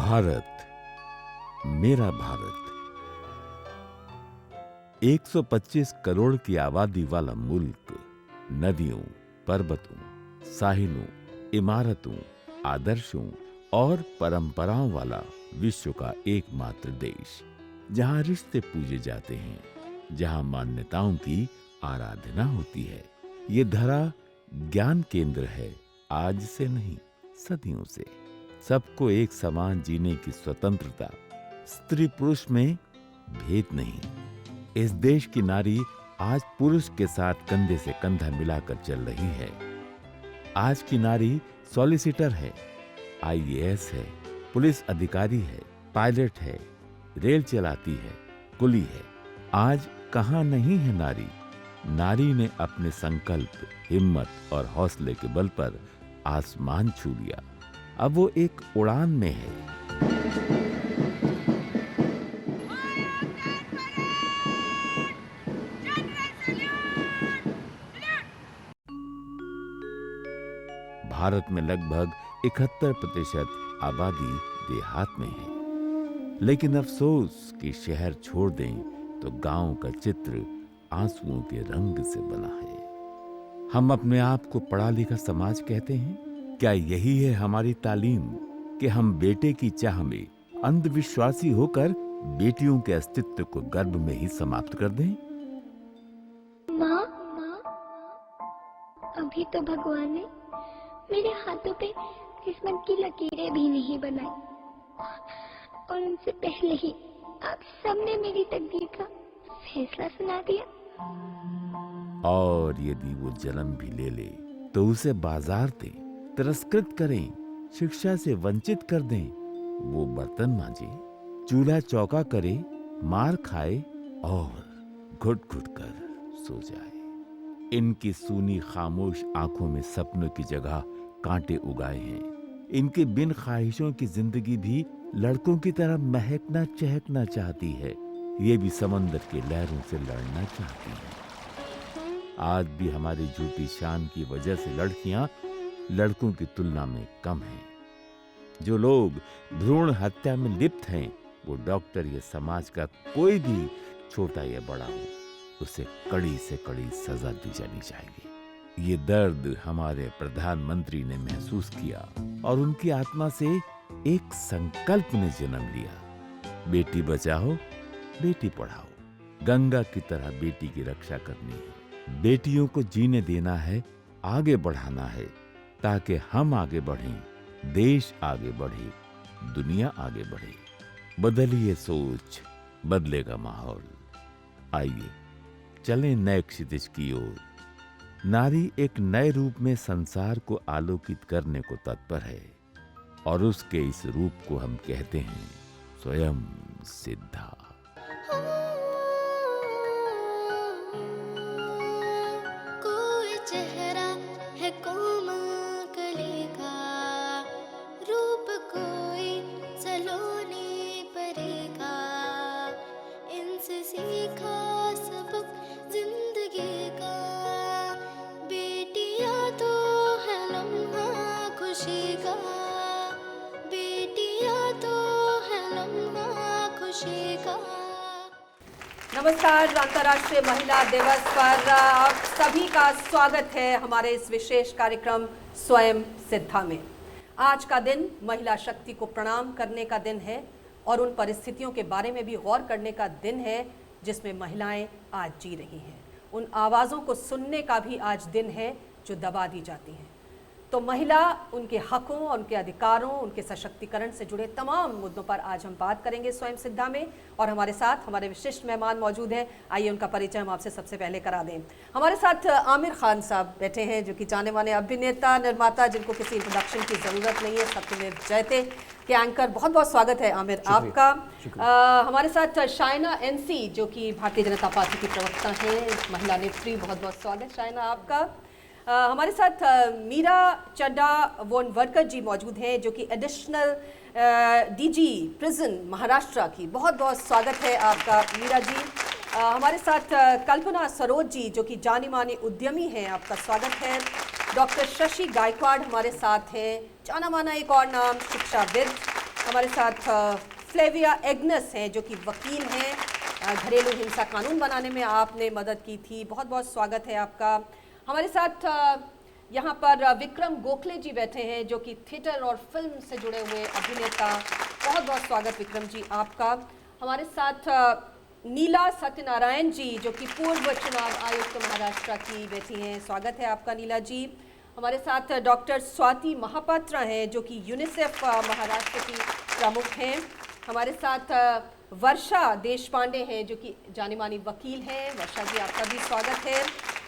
भारत, मेरा भारत, 125 करोड़ की आबादी वाला मुल्क, नदियों, पर्वतों, साहिलों, इमारतों, आदर्शों और परंपराओं वाला विश्व का एकमात्र देश, जहां रिश्ते पूजे जाते हैं, जहां मान्यताओं की आराधना होती है। ये धरा ज्ञान केंद्र है, आज से नहीं, सदियों से। सबको एक समान जीने की स्वतंत्रता, स्त्री पुरुष में भेद नहीं। इस देश की नारी आज पुरुष के साथ कंधे से कंधा मिलाकर चल रही है। आज की नारी सॉलिसिटर है, आईएएस है, पुलिस अधिकारी है, पायलट है, रेल चलाती है, कुली है। आज कहां नहीं है नारी? नारी ने अपने संकल्प, हिम्मत और हौसले के बल पर आसमान छू लिया। अब वो एक उड़ान में है। भारत में लगभग 71% आबादी देहात में है, लेकिन अफसोस कि शहर छोड़ दें तो गांव का चित्र आंसुओं के रंग से बना है। हम अपने आप को पढ़ा लिखा समाज कहते हैं। क्या यही है हमारी तालीम कि हम बेटे की चाह में अंधविश्वासी होकर बेटियों के अस्तित्व को गर्भ में ही समाप्त कर दें? माँ, अभी तो भगवान ने मेरे हाथों पे किस्मत की लकीरें भी नहीं बनाई, और उनसे पहले ही आप सबने मेरी तकदीर का फैसला सुना दिया। और यदि वो जन्म भी ले ले तो उसे बाजार दें, तिरस्कृत करें, शिक्षा से वंचित कर दें। वो बर्तन मांजे, चूल्हा चौका करे, मार खाए और घुट घुट कर सो जाए। इनकी सूनी खामोश आंखों में सपनों की जगह कांटे उगाए हैं। इनके बिन ख्वाहिशों की जिंदगी भी लड़कों की तरह महकना चहकना चाहती है। ये भी समंदर की लहरों से लड़ना चाहती है। आज भी हमारी झूठी शान की वजह से लड़कियां लड़कों की तुलना में कम हैं। जो लोग भ्रूण हत्या में लिप्त हैं, वो डॉक्टर या समाज का कोई भी छोटा या बड़ा हो, उसे कड़ी से कड़ी सजा दी जानी चाहिए। ये दर्द हमारे प्रधानमंत्री ने महसूस किया और उनकी आत्मा से एक संकल्प ने जन्म लिया। बेटी बचाओ, बेटी पढ़ाओ। गंगा की तरह बेटी की रक्षा करनी है। बेटियों को जीने देना है, आगे बढ़ाना है, ताकि हम आगे बढ़ें, देश आगे बढ़े, दुनिया आगे बढ़े। बदलिए सोच, बदलेगा माहौल। आइए चलें नए क्षितिज की ओर। नारी एक नए रूप में संसार को आलोकित करने को तत्पर है, और उसके इस रूप को हम कहते हैं स्वयं सिद्धा। कोई चेहरा है कोमल कली का, रूप कोई सलोनी परी का, इनसे सीखा सबक जिंदगी का। बेटियां तो है लम्हा खुशी का, बेटियां तो है लम्हा खुशी का। नमस्कार, अंतर्राष्ट्रीय महिला दिवस पर आप सभी का स्वागत है हमारे इस विशेष कार्यक्रम स्वयं सिद्धा में। आज का दिन महिला शक्ति को प्रणाम करने का दिन है और उन परिस्थितियों के बारे में भी गौर करने का दिन है जिसमें महिलाएं आज जी रही हैं। उन आवाज़ों को सुनने का भी आज दिन है जो दबा दी जाती हैं। तो महिला, उनके हकों, उनके अधिकारों, उनके सशक्तिकरण से जुड़े तमाम मुद्दों पर आज हम बात करेंगे स्वयं सिद्धा में। और हमारे साथ हमारे विशिष्ट मेहमान मौजूद हैं। आइए उनका परिचय हम आपसे सबसे पहले करा दें। हमारे साथ आमिर खान साहब बैठे हैं, जो कि जाने माने अभिनेता, निर्माता, जिनको किसी इंट्रोडक्शन की ज़रूरत नहीं है, सत्यमेव जयते के एंकर। बहुत बहुत स्वागत है आमिर आपका। हमारे साथ शाइना एनसी, जो कि भारतीय जनता पार्टी की प्रवक्ता हैं, महिला नेत्री। बहुत बहुत स्वागत शाइना आपका। हमारे साथ मीरा चड्डा वोनवडकर जी मौजूद हैं, जो कि एडिशनल डीजी प्रिजन महाराष्ट्र की। बहुत बहुत स्वागत है आपका मीरा जी। हमारे साथ कल्पना सरोज जी, जो कि जानी मानी उद्यमी हैं, आपका स्वागत है। डॉक्टर शशि गायकवाड़ हमारे साथ हैं, जाना माना एक और नाम शिक्षाविद। हमारे साथ फ्लेविया एग्नस हैं जो कि वकील हैं। घरेलू हिंसा कानून बनाने में आपने मदद की थी, बहुत बहुत स्वागत है आपका। हमारे साथ यहाँ पर विक्रम गोखले जी बैठे हैं जो कि थिएटर और फिल्म से जुड़े हुए अभिनेता। बहुत बहुत स्वागत विक्रम जी आपका। हमारे साथ नीला सत्यनारायण जी जो कि पूर्व चुनाव आयुक्त महाराष्ट्र की बैठी हैं, स्वागत है आपका नीला जी। हमारे साथ डॉक्टर स्वाति महापात्रा हैं जो कि यूनिसेफ महाराष्ट्र की प्रमुख हैं। हमारे साथ वर्षा देशपांडे हैं जो कि जानी मानी वकील हैं। वर्षा जी आपका भी स्वागत है।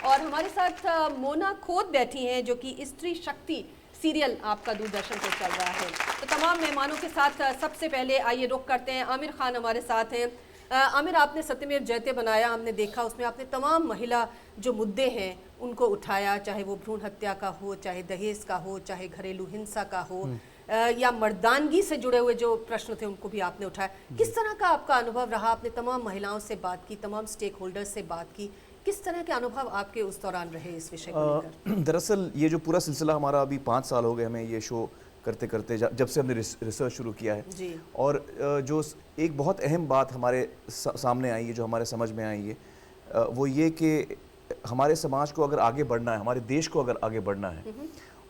और हमारे साथ मोना खोत बैठी हैं जो कि स्त्री शक्ति सीरियल आपका दूरदर्शन पर चल रहा है। तो तमाम मेहमानों के साथ सबसे पहले आइए रुख करते हैं, आमिर खान हमारे साथ हैं। आमिर, आपने सत्यमेव जयते बनाया, हमने देखा उसमें आपने तमाम महिला जो मुद्दे हैं उनको उठाया, चाहे वो भ्रूण हत्या का हो, चाहे दहेज का हो, चाहे घरेलू हिंसा का हो, या मर्दानगी से जुड़े हुए जो प्रश्न थे उनको भी आपने उठाया। किस तरह का आपका अनुभव रहा? आपने तमाम महिलाओं से बात की, तमाम स्टेक होल्डर्स से बात की, किस तरह के अनुभव आपके उस दौरान रहे इस विषय को लेकर? दरअसल ये जो पूरा सिलसिला हमारा अभी 5 साल हो गए हमें ये शो करते करते, जब से हमने रिसर्च शुरू किया है जी। और जो एक बहुत अहम बात हमारे सामने आई है, जो हमारे समझ में आई है, वो ये कि हमारे समाज को अगर आगे बढ़ना है, हमारे देश को अगर आगे बढ़ना है,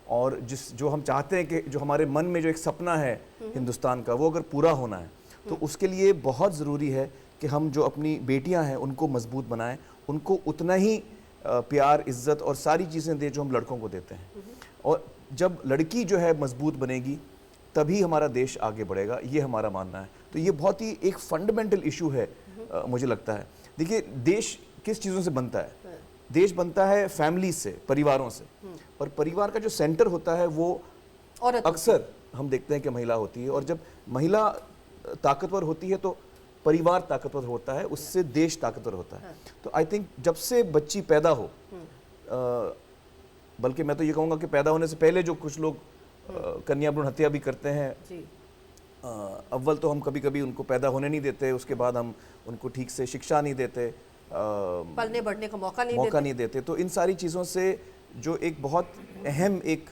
और जो हम चाहते हैं कि जो हमारे मन में जो एक सपना है हिंदुस्तान का, वो अगर पूरा होना है तो उसके लिए बहुत ज़रूरी है कि हम जो अपनी बेटियां हैं उनको मजबूत बनाएं, उनको उतना ही प्यार, इज्जत और सारी चीज़ें दें जो हम लड़कों को देते हैं। और जब लड़की जो है मजबूत बनेगी तभी हमारा देश आगे बढ़ेगा, ये हमारा मानना है। तो ये बहुत ही एक फंडामेंटल इशू है मुझे लगता है। देखिए, देश किस चीज़ों से बनता है? देश बनता है फैमिली से, परिवारों से, और परिवार का जो सेंटर होता है वो अक्सर हम देखते हैं कि महिला होती है, और जब महिला ताकतवर होती है तो परिवार ताकतवर होता है, उससे देश ताकतवर होता है। तो आई थिंक जब से बच्ची पैदा हो, बल्कि मैं तो ये कहूँगा कि पैदा होने से पहले जो कुछ लोग कन्या भ्रूण हत्या भी करते हैं, अव्वल तो हम कभी कभी उनको पैदा होने नहीं देते, उसके बाद हम उनको ठीक से शिक्षा नहीं देते, पलने बढ़ने का मौका नहीं देते। तो इन सारी चीज़ों से जो एक बहुत अहम एक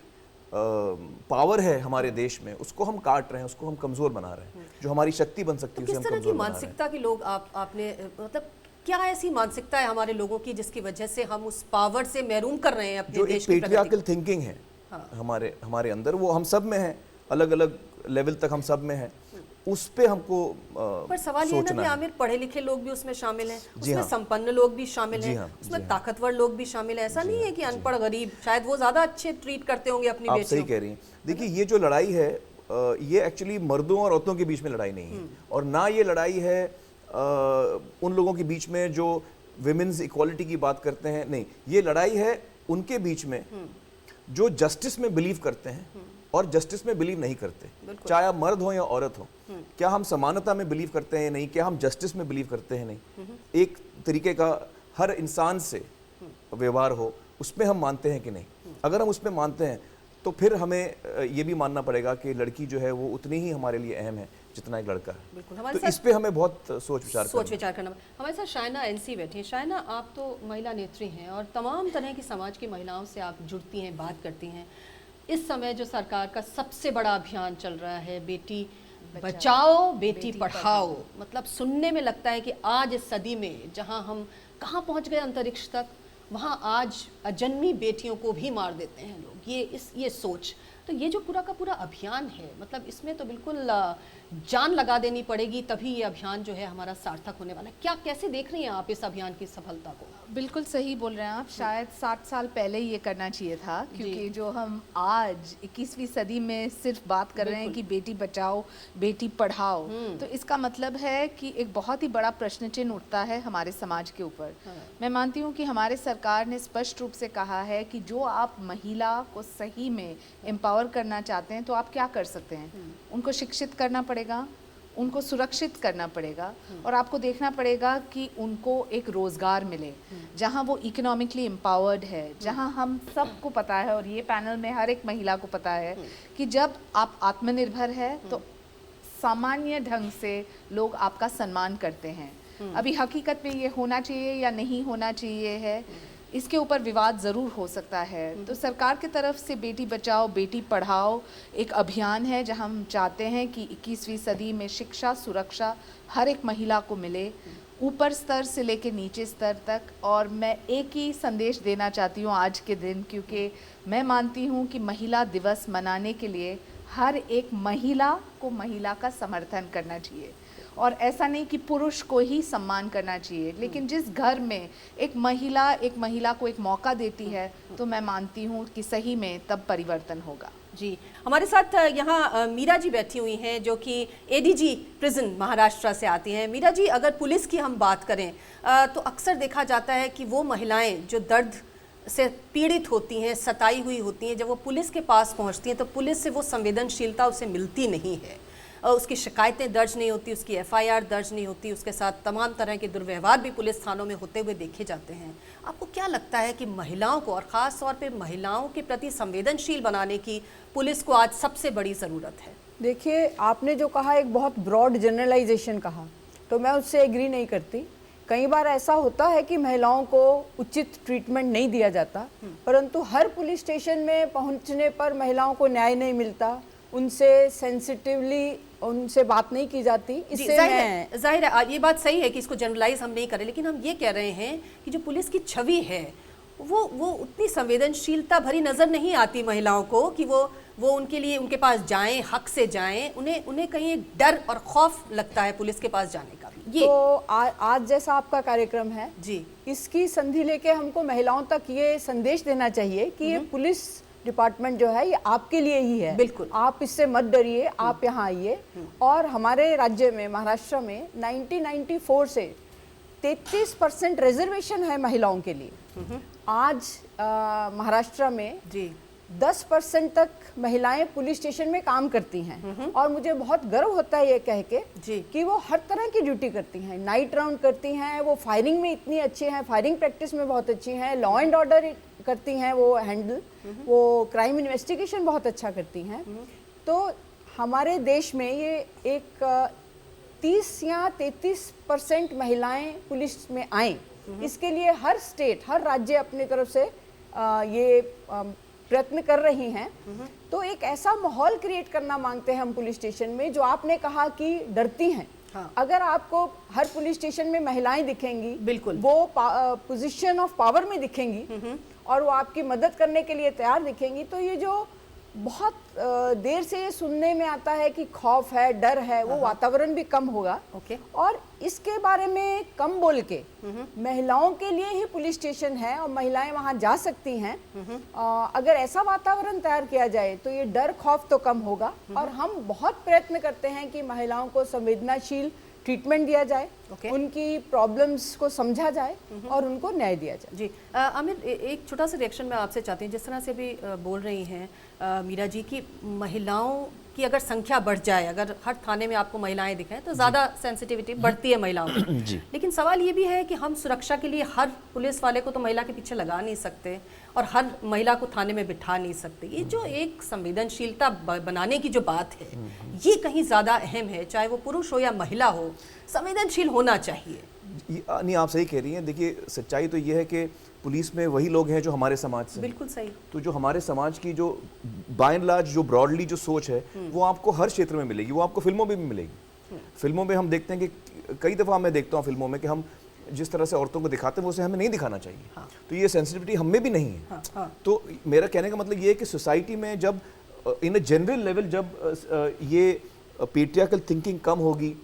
पावर है हमारे देश में, उसको हम काट रहे हैं, उसको हम कमज़ोर बना रहे हैं। जो हमारी शक्ति बन सकती है उसे हम कमज़ोर बना रहे हैं। किस तरह की मानसिकता के लोग आपने, मतलब क्या ऐसी मानसिकता है हमारे लोगों की जिसकी वजह से हम उस पावर से महरूम कर रहे हैं अपने देश की प्रगति? जो एक पेट्रियार्कल थिंकिंग है हमारे अंदर, वो हम सब में है, अलग अलग लेवल तक हम सब में है, उस पे हमको पर सवाल ये ना कि आमिर, पढ़े लिखे लोग भी उसमें शामिल हैं, उसमें संपन्न लोग भी शामिल हैं, उसमें ताकतवर लोग भी शामिल हैं। ऐसा नहीं है कि अनपढ़ गरीब, शायद वो ज्यादा अच्छे ट्रीट करते होंगे अपनी बेटियों। आप सही कह रही हैं। देखिए, ये जो लड़ाई है ये एक्चुअली मर्दों और औरतों के बीच में लड़ाई नहीं है, और ना ये लड़ाई है उन लोगों के बीच में जो विमेन्स इक्वालिटी की बात करते हैं, नहीं, ये लड़ाई है उनके बीच में जो जस्टिस में बिलीव करते हैं और जस्टिस में बिलीव नहीं करते, चाहे आप मर्द हो या औरत हो। क्या हम समानता में बिलीव करते हैं? नहीं। क्या हम जस्टिस में बिलीव करते हैं? नहीं। एक तरीके का हर इंसान से व्यवहार हो, उसमें हम मानते हैं कि नहीं? अगर हम उसमें मानते हैं तो फिर हमें ये भी मानना पड़ेगा कि लड़की जो है वो उतनी ही हमारे लिए अहम है जितना एक लड़का है। तो इस पे हमें बहुत सोच विचार करना। हमारे साथ शायना एनसी बैठी हैं। शायना, आप तो महिला नेत्री हैं और तमाम तरह की समाज की महिलाओं से आप जुड़ती हैं, बात करती हैं। इस समय जो सरकार का सबसे बड़ा अभियान चल रहा है, बेटी बचाओ बेटी पढ़ाओ, मतलब सुनने में लगता है कि आज इस सदी में जहां हम कहां पहुंच गए अंतरिक्ष तक, वहां आज अजन्मी बेटियों को भी मार देते हैं लोग। ये सोच, तो ये जो पूरा का पूरा अभियान है, मतलब इसमें तो बिल्कुल जान लगा देनी पड़ेगी, तभी ये अभियान जो है हमारा सार्थक होने वाला है। क्या, कैसे देख रही हैं आप इस अभियान की सफलता को? बिल्कुल सही बोल रहे हैं आप। शायद 60 साल पहले ये करना चाहिए था, क्योंकि जो हम आज 21वीं सदी में सिर्फ बात कर रहे हैं कि बेटी बचाओ बेटी पढ़ाओ, तो इसका मतलब है कि एक बहुत ही बड़ा प्रश्न चिन्ह उठता है हमारे समाज के ऊपर। मैं मानती हूँ कि हमारे सरकार ने स्पष्ट रूप से कहा है कि जो आप महिला को सही में एम्पावर करना चाहते हैं तो आप क्या कर सकते हैं? उनको शिक्षित करना पड़ेगा, उनको सुरक्षित करना पड़ेगा, और आपको देखना पड़ेगा कि उनको एक रोज़गार मिले जहां वो इकोनॉमिकली एम्पावर्ड है, जहां हम सबको पता है और ये पैनल में हर एक महिला को पता है कि जब आप आत्मनिर्भर है तो सामान्य ढंग से लोग आपका सम्मान करते हैं। अभी हकीकत में ये होना चाहिए या नहीं होना चाहिए है, इसके ऊपर विवाद ज़रूर हो सकता है। तो सरकार की तरफ से बेटी बचाओ बेटी पढ़ाओ एक अभियान है जहां हम चाहते हैं कि 21वीं सदी में शिक्षा सुरक्षा हर एक महिला को मिले, ऊपर स्तर से लेकर नीचे स्तर तक। और मैं एक ही संदेश देना चाहती हूँ आज के दिन, क्योंकि मैं मानती हूँ कि महिला दिवस मनाने के लिए हर एक महिला को महिला का समर्थन करना चाहिए, और ऐसा नहीं कि पुरुष को ही सम्मान करना चाहिए, लेकिन जिस घर में एक महिला को एक मौका देती है तो मैं मानती हूँ कि सही में तब परिवर्तन होगा। जी, हमारे साथ यहाँ मीरा जी बैठी हुई हैं जो कि एडीजी प्रिजन महाराष्ट्र से आती हैं। मीरा जी, अगर पुलिस की हम बात करें तो अक्सर देखा जाता है कि वो महिलाएं जो दर्द से पीड़ित होती हैं, सताई हुई होती हैं, जब वो पुलिस के पास पहुंचती हैं तो पुलिस से वो संवेदनशीलता उसे मिलती नहीं है, उसकी शिकायतें दर्ज नहीं होती, उसकी एफआईआर दर्ज नहीं होती, उसके साथ तमाम तरह के दुर्व्यवहार भी पुलिस थानों में होते हुए देखे जाते हैं। आपको क्या लगता है कि महिलाओं को, और ख़ास तौर पे महिलाओं के प्रति संवेदनशील बनाने की पुलिस को आज सबसे बड़ी ज़रूरत है? देखिए, आपने जो कहा एक बहुत ब्रॉड जनरलाइजेशन कहा, तो मैं उससे एग्री नहीं करती। कई बार ऐसा होता है कि महिलाओं को उचित ट्रीटमेंट नहीं दिया जाता, परंतु हर पुलिस स्टेशन में पहुंचने पर महिलाओं को न्याय नहीं मिलता, उनसे सेंसिटिवली उनसे बात नहीं की जाती। इससे जाहिर है ये बात सही है कि इसको जनरलाइज हम नहीं करें, लेकिन हम ये कह रहे हैं कि जो पुलिस की छवि है वो उतनी संवेदनशीलता भरी नज़र नहीं आती महिलाओं को कि वो उनके लिए उनके पास जाएं, हक से जाएं। उन्हें कहीं एक डर और खौफ लगता है पुलिस के पास जाने का भी। ये तो आज जैसा आपका कार्यक्रम है जी, इसकी संधि लेके हमको महिलाओं तक ये संदेश देना चाहिए कि ये पुलिस डिपार्टमेंट जो है ये आपके लिए ही है। बिल्कुल, आप इससे मत डरिए, आप यहाँ आइए। और हमारे राज्य में, महाराष्ट्र में 1994 से 33% रिजर्वेशन है महिलाओं के लिए। आज महाराष्ट्र में जी 10% तक महिलाएं पुलिस स्टेशन में काम करती हैं, और मुझे बहुत गर्व होता है ये कह के कि वो हर तरह की ड्यूटी करती हैं, नाइट राउंड करती हैं, वो फायरिंग में इतनी अच्छी हैं, फायरिंग प्रैक्टिस में बहुत अच्छी हैं, लॉ एंड ऑर्डर करती हैं वो हैंडल, वो क्राइम इन्वेस्टिगेशन बहुत अच्छा करती हैं। तो हमारे देश में ये एक 30 या 33% महिलाएं पुलिस में आए, इसके लिए हर स्टेट, हर राज्य अपनी तरफ से ये प्रयत्न कर रही हैं। तो एक ऐसा माहौल क्रिएट करना मांगते हैं हम पुलिस स्टेशन में, जो आपने कहा कि डरती हैं। हाँ। अगर आपको हर पुलिस स्टेशन में महिलाएं दिखेंगी, बिल्कुल, वो पोजीशन ऑफ पावर में दिखेंगी और वो आपकी मदद करने के लिए तैयार दिखेंगी, तो ये जो बहुत देर से ये सुनने में आता है कि खौफ है, डर है, वो वातावरण भी कम होगा। और इसके बारे में कम बोल के महिलाओं के लिए ही पुलिस स्टेशन है और महिलाएं वहां जा सकती हैं। अगर ऐसा वातावरण तैयार किया जाए तो ये डर खौफ तो कम होगा। और हम बहुत प्रयत्न करते हैं कि महिलाओं को संवेदनशील ट्रीटमेंट दिया जाए, उनकी प्रॉब्लम्स को समझा जाए और उनको न्याय दिया जाए। जी आमिर, एक छोटा सा रिएक्शन मैं आपसे चाहती हूँ। जिस तरह से भी बोल रही हैं मीरा जी की महिलाओं की अगर संख्या बढ़ जाए, अगर हर थाने में आपको महिलाएं दिखें तो ज़्यादा सेंसिटिविटी बढ़ती है महिलाओं की। लेकिन सवाल ये भी है कि हम सुरक्षा के लिए हर पुलिस वाले को तो महिला के पीछे लगा नहीं सकते और हर महिला को थाने में बिठा नहीं सकते। ये जो एक संवेदनशीलता बनाने की जो बात है, ये कहीं ज़्यादा अहम है, चाहे वो पुरुष हो या महिला हो, संवेदनशील होना चाहिए। नहीं, आप सही कह रही हैं। देखिए, सच्चाई तो ये है कि पुलिस में वही लोग हैं जो हमारे समाज से। बिल्कुल सही। तो जो हमारे समाज की जो बाय एंड लार्ज जो ब्रॉडली जो सोच है वो आपको हर क्षेत्र में मिलेगी, वो आपको फिल्मों में भी मिलेगी। फिल्मों में हम देखते हैं कि कई दफ़ा मैं देखता हूँ फिल्मों में कि हम जिस तरह से औरतों को दिखाते हैं वो उसे हमें नहीं दिखाना चाहिए। हाँ। तो ये सेंसिटिविटी हम में भी नहीं है। हाँ। तो मेरा कहने का मतलब ये है कि सोसाइटी में जब इन अ जनरल लेवल जब ये पेट्रियार्कल थिंकिंग कम होगी,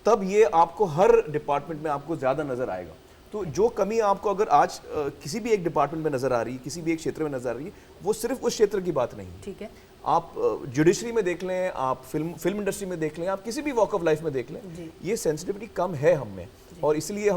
तब ये आपको हर डिपार्टमेंट में आपको ज़्यादा नज़र आएगा। तो जो कमी आपको अगर आज किसी भी एक डिपार्टमेंट में नज़र आ रही है, किसी भी एक क्षेत्र में नज़र आ रही है, वो सिर्फ उस क्षेत्र की बात नहीं है। ठीक है, आप जुडिशरी में देख लें, आप फिल्म इंडस्ट्री में देख लें, आप किसी भी वॉक ऑफ लाइफ में देख लें, ये सेंसिटिविटी कम है हम में। और इसलिए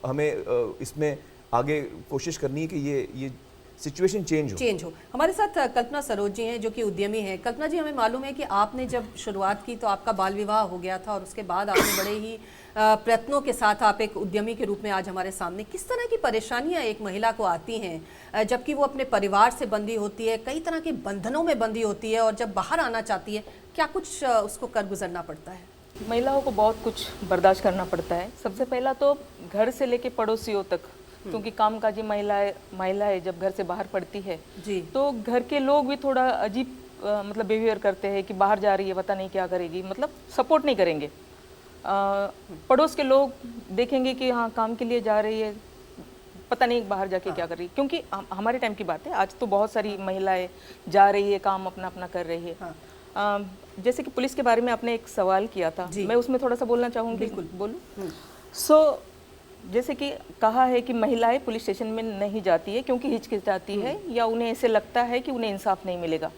हमें इसमें आगे कोशिश करनी है कि ये सिचुएशन चेंज हो। हमारे साथ कल्पना सरोज जी हैं जो कि उद्यमी हैं। कल्पना जी, हमें मालूम है कि आपने जब शुरुआत की तो आपका बाल विवाह हो गया था और उसके बाद आपने बड़े ही प्रयत्नों के साथ आप एक उद्यमी के रूप में आज हमारे सामने। किस तरह की परेशानियां एक महिला को आती हैं जबकि वो अपने परिवार से बंधी होती है, कई तरह के बंधनों में बंधी होती है, और जब बाहर आना चाहती है क्या कुछ उसको कर गुजरना पड़ता है? महिलाओं को बहुत कुछ बर्दाश्त करना पड़ता है। सबसे पहला तो घर से लेके पड़ोसियों तक क्योंकि कामकाजी महिलाएं जब घर से बाहर पड़ती है जी। तो घर के लोग भी थोड़ा अजीब मतलब बिहेवियर करते हैं कि बाहर जा रही है पता नहीं क्या करेगी, मतलब सपोर्ट नहीं करेंगे। पड़ोस के लोग देखेंगे कि हाँ काम के लिए जा रही है, पता नहीं बाहर जाके क्या कर रही है, क्योंकि हमारे टाइम की बात है, आज तो बहुत सारी महिलाएं जा रही है, काम अपना अपना कर रही है। जैसे कि पुलिस के बारे में आपने एक सवाल किया था, मैं उसमें थोड़ा सा बोलना चाहूँगी। बिल्कुल बोलूँ। सो जैसे कि कहा है कि महिलाएं पुलिस स्टेशन में नहीं जाती है क्योंकि हिचकिचाती है या उन्हें ऐसे लगता है कि उन्हें इंसाफ नहीं मिलेगा।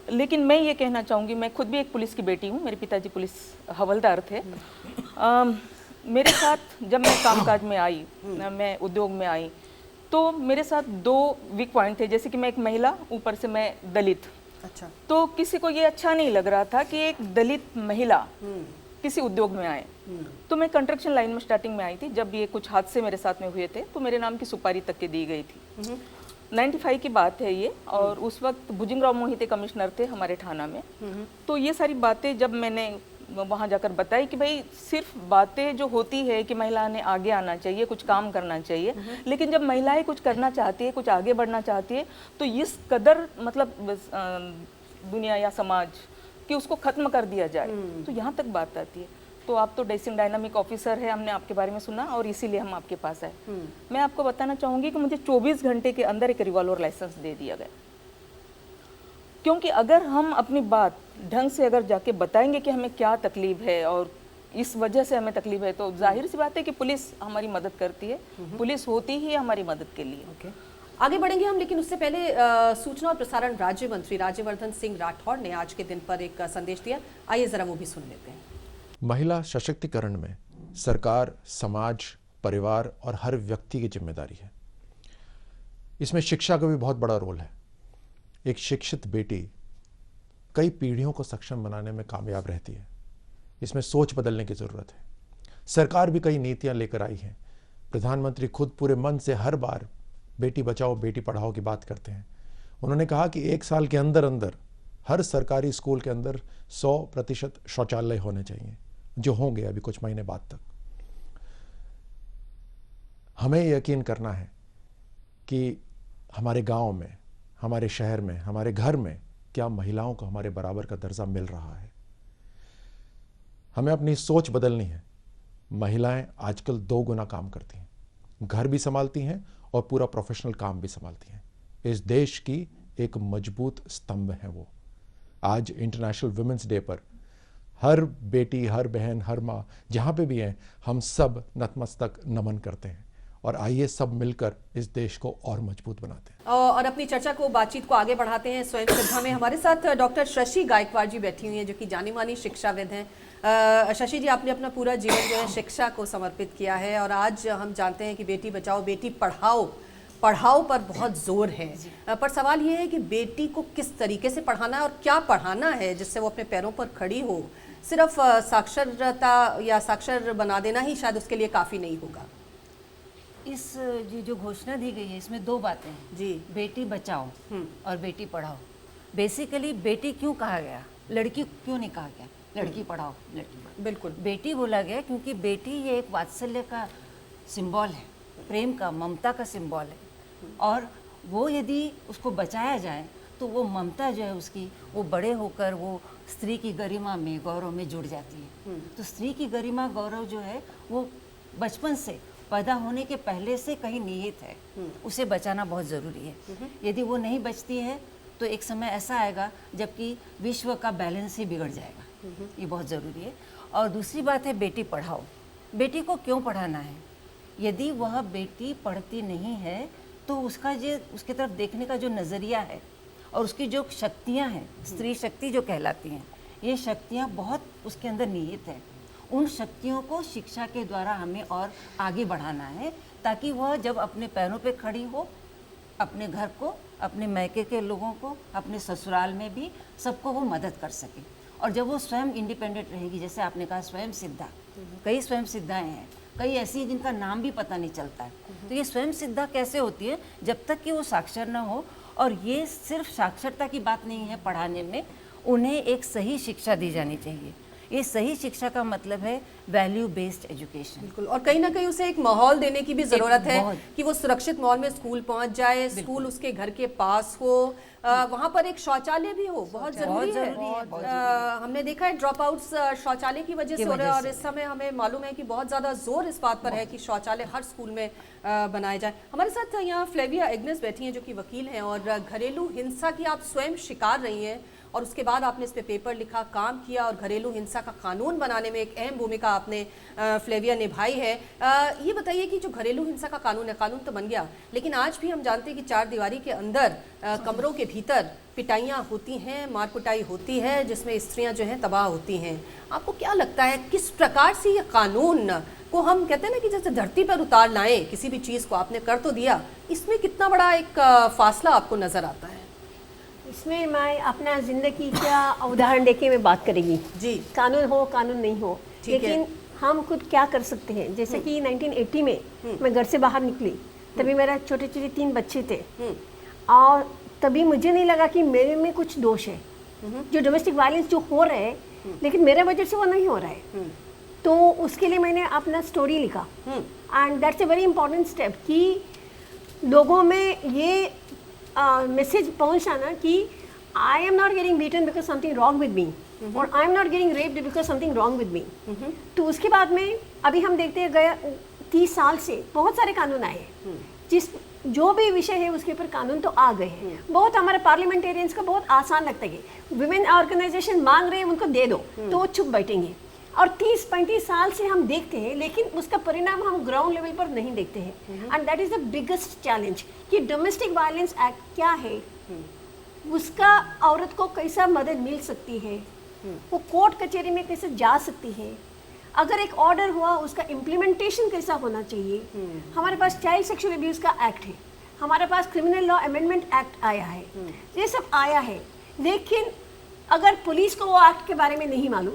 लेकिन मैं ये कहना चाहूँगी, मैं खुद भी एक पुलिस की बेटी हूँ, मेरे पिताजी पुलिस हवलदार थे। मेरे साथ जब मैं कामकाज में आई, मैं उद्योग में आई, तो मेरे साथ 2 वीक पॉइंट थे। जैसे कि मैं एक महिला, ऊपर से मैं दलित। अच्छा। तो किसी को ये अच्छा नहीं लग रहा था कि एक दलित महिला किसी उद्योग में आए। तो मैं कंस्ट्रक्शन लाइन में स्टार्टिंग में आई थी, जब ये कुछ हादसे मेरे साथ में हुए थे तो मेरे नाम की सुपारी तक के दी गई थी। 95 की बात है ये, और उस वक्त भुजंगराव मोहिते कमिश्नर थे हमारे थाना में। तो ये सारी बातें जब मैंने वहाँ जाकर बताई कि भाई सिर्फ बातें जो होती है कि महिला ने आगे आना चाहिए, कुछ काम करना चाहिए, लेकिन जब महिलाएं कुछ करना चाहती है, कुछ आगे बढ़ना चाहती है, तो इस कदर मतलब दुनिया या समाज कि उसको खत्म कर दिया जाए, तो यहाँ तक बात आती है। तो आप तो डेसिंग डायनामिक ऑफिसर है, हमने आपके बारे में सुना और इसीलिए हम आपके पास आए। मैं आपको बताना चाहूँगी कि मुझे 24 घंटे के अंदर एक रिवॉल्वर लाइसेंस दे दिया गया, क्योंकि अगर हम अपनी बात ढंग से अगर जाके बताएंगे कि हमें क्या तकलीफ है और इस वजह से हमें तकलीफ है, तो जाहिर सी बात है कि पुलिस हमारी मदद करती है। पुलिस होती ही हमारी मदद के लिए। आगे बढ़ेंगे हम, लेकिन उससे पहले सूचना और प्रसारण राज्य मंत्री राज्यवर्धन सिंह राठौड़ ने आज के दिन पर एक संदेश दिया, आइए जरा वो भी सुन लेते हैं। महिला सशक्तिकरण में सरकार, समाज, परिवार और हर व्यक्ति की जिम्मेदारी है। इसमें शिक्षा का भी बहुत बड़ा रोल है। एक शिक्षित बेटी कई पीढ़ियों को सक्षम बनाने में कामयाब रहती है। इसमें सोच बदलने की ज़रूरत है। सरकार भी कई नीतियां लेकर आई है। प्रधानमंत्री खुद पूरे मन से हर बार बेटी बचाओ बेटी पढ़ाओ की बात करते हैं। उन्होंने कहा कि 1 साल के अंदर अंदर हर सरकारी स्कूल के अंदर 100% शौचालय होने चाहिए, जो होंगे अभी कुछ महीने बाद तक। हमें यकीन करना है कि हमारे गांव में, हमारे शहर में, हमारे घर में क्या महिलाओं को हमारे बराबर का दर्जा मिल रहा है। हमें अपनी सोच बदलनी है। महिलाएं आजकल 2 गुना काम करती हैं, घर भी संभालती हैं और पूरा प्रोफेशनल काम भी संभालती हैं। इस देश की एक मजबूत स्तंभ है वो। आज इंटरनेशनल वुमेन्स डे पर हर बेटी, हर बहन, हर माँ जहाँ पे भी हैं, हम सब नतमस्तक नमन करते हैं और आइए सब मिलकर इस देश को और मजबूत बनाते हैं। और अपनी चर्चा को, बातचीत को आगे बढ़ाते हैं। स्वयं सिद्धा में हमारे साथ डॉक्टर शशि गायकवाड़ जी बैठी हुई हैं, जो कि जानी मानी शिक्षाविद हैं। शशि जी, आपने अपना पूरा जीवन जो है शिक्षा को समर्पित किया है, और आज हम जानते हैं कि बेटी बचाओ बेटी पढ़ाओ पर बहुत जोर है। पर सवाल ये है कि बेटी को किस तरीके से पढ़ाना है और क्या पढ़ाना है जिससे वो अपने पैरों पर खड़ी हो। सिर्फ साक्षरता या साक्षर बना देना ही शायद उसके लिए काफ़ी नहीं होगा। इस जो घोषणा दी गई है, इसमें 2 बातें हैं जी। बेटी बचाओ और बेटी पढ़ाओ। बेसिकली बेटी क्यों कहा गया, लड़की क्यों नहीं कहा गया? लड़की पढ़ाओ, लड़की पढ़ाओ। बिल्कुल, बेटी बोला गया क्योंकि बेटी ये एक वात्सल्य का सिंबल है, प्रेम का, ममता का सिंबल है, और वो यदि उसको बचाया जाए तो वो ममता जो है उसकी, वो बड़े होकर वो स्त्री की गरिमा में, गौरव में जुड़ जाती है। तो स्त्री की गरिमा, गौरव जो है वो बचपन से, पैदा होने के पहले से कहीं निहित है। उसे बचाना बहुत ज़रूरी है। यदि वो नहीं बचती है तो एक समय ऐसा आएगा जबकि विश्व का बैलेंस ही बिगड़ जाएगा। ये बहुत ज़रूरी है। और दूसरी बात है बेटी पढ़ाओ। बेटी को क्यों पढ़ाना है? यदि वह बेटी पढ़ती नहीं है तो उसके तरफ देखने का जो नज़रिया है और उसकी जो शक्तियाँ हैं, स्त्री शक्ति जो कहलाती हैं, ये शक्तियाँ बहुत उसके अंदर निहित है। उन शक्तियों को शिक्षा के द्वारा हमें और आगे बढ़ाना है, ताकि वह जब अपने पैरों पे खड़ी हो, अपने घर को, अपने मायके के लोगों को, अपने ससुराल में भी सबको वो मदद कर सके। और जब वो स्वयं इंडिपेंडेंट रहेगी, जैसे आपने कहा स्वयं सिद्धा, कई स्वयं सिद्धाएँ हैं, कई ऐसी हैं जिनका नाम भी पता नहीं चलता है। तो ये स्वयं सिद्धा कैसे होती है? जब तक कि वो साक्षर न हो। और ये सिर्फ साक्षरता की बात नहीं है, पढ़ाने में उन्हें एक सही शिक्षा दी जानी चाहिए। ये सही शिक्षा का मतलब है वैल्यू बेस्ड एजुकेशन। बिल्कुल, और कहीं ना कहीं उसे एक माहौल देने की भी जरूरत है बहुत। कि वो सुरक्षित माहौल में स्कूल पहुंच जाए, स्कूल उसके घर के पास हो, वहाँ पर एक शौचालय भी हो, बहुत जरूरी है। हमने देखा है ड्रॉप आउट्स शौचालय की वजह से हो रहे हैं, और इस समय हमें मालूम है कि बहुत ज़्यादा जोर इस बात पर है कि शौचालय हर स्कूल में बनाए जाए। हमारे साथ यहाँ फ्लेविया एग्नेस बैठी हैं जो कि वकील हैं, और घरेलू हिंसा की आप स्वयं शिकार रही हैं, और उसके बाद आपने इस पे पेपर लिखा, काम किया, और घरेलू हिंसा का कानून बनाने में एक अहम भूमिका आपने फ्लेविया निभाई है। ये बताइए कि जो घरेलू हिंसा का कानून है, कानून तो बन गया, लेकिन आज भी हम जानते हैं कि चार दीवारी के अंदर कमरों के भीतर पिटाइयाँ होती हैं, मार कुटाई होती है, जिसमें स्त्रियाँ जो हैं तबाह होती हैं। आपको क्या लगता है किस प्रकार से ये कानून को हम कहते हैं ना कि जैसे धरती पर उतार लाएं, किसी भी चीज़ को आपने कर तो दिया, इसमें कितना बड़ा एक फासला आपको नज़र आता है? इसमें मैं अपना ज़िंदगी का उदाहरण देके मैं बात करेगी जी। कानून हो कानून नहीं हो, ठीक है। लेकिन हम खुद क्या कर सकते हैं। जैसे कि 1980 में मैं घर से बाहर निकली, तभी मेरा छोटे छोटे 3 बच्चे थे, और तभी मुझे नहीं लगा कि मेरे में कुछ दोष है। जो डोमेस्टिक वायलेंस जो हो रहा है, लेकिन मेरे वजह से वो नहीं हो रहा है, तो उसके लिए मैंने अपना स्टोरी लिखा। And that's a very important step कि लोगों में ये मैसेज पहुंचाना कि I am not getting beaten because something wrong with me, और I am not getting raped because something wrong with me. तो उसके बाद में अभी हम देखते हैं गया 30 साल से बहुत सारे कानून आए हैं, जिस जो भी विषय है उसके ऊपर कानून तो आ गए हैं। बहुत हमारे पार्लियामेंटेरियंस को बहुत आसान लगता है कि विमेन ऑर्गेनाइजेशन मांग रहे हैं, उनको दे दो, तो वो चुप बैठेंगे। और 30-35 साल से हम देखते हैं, लेकिन उसका परिणाम हम ग्राउंड लेवल पर नहीं देखते हैं। And that is the biggest challenge कि डोमेस्टिक वायलेंस एक्ट क्या है, उसका औरत को कैसा मदद मिल सकती है, वो कोर्ट कचहरी में कैसे जा सकती है, अगर एक ऑर्डर हुआ उसका इम्प्लीमेंटेशन कैसा होना चाहिए। हमारे पास चाइल्ड सेक्सुअल अब्यूज का एक्ट है, हमारे पास क्रिमिनल लॉ अमेंडमेंट एक्ट आया है, ये सब आया है, लेकिन अगर पुलिस को वो एक्ट के बारे में नहीं मालूम,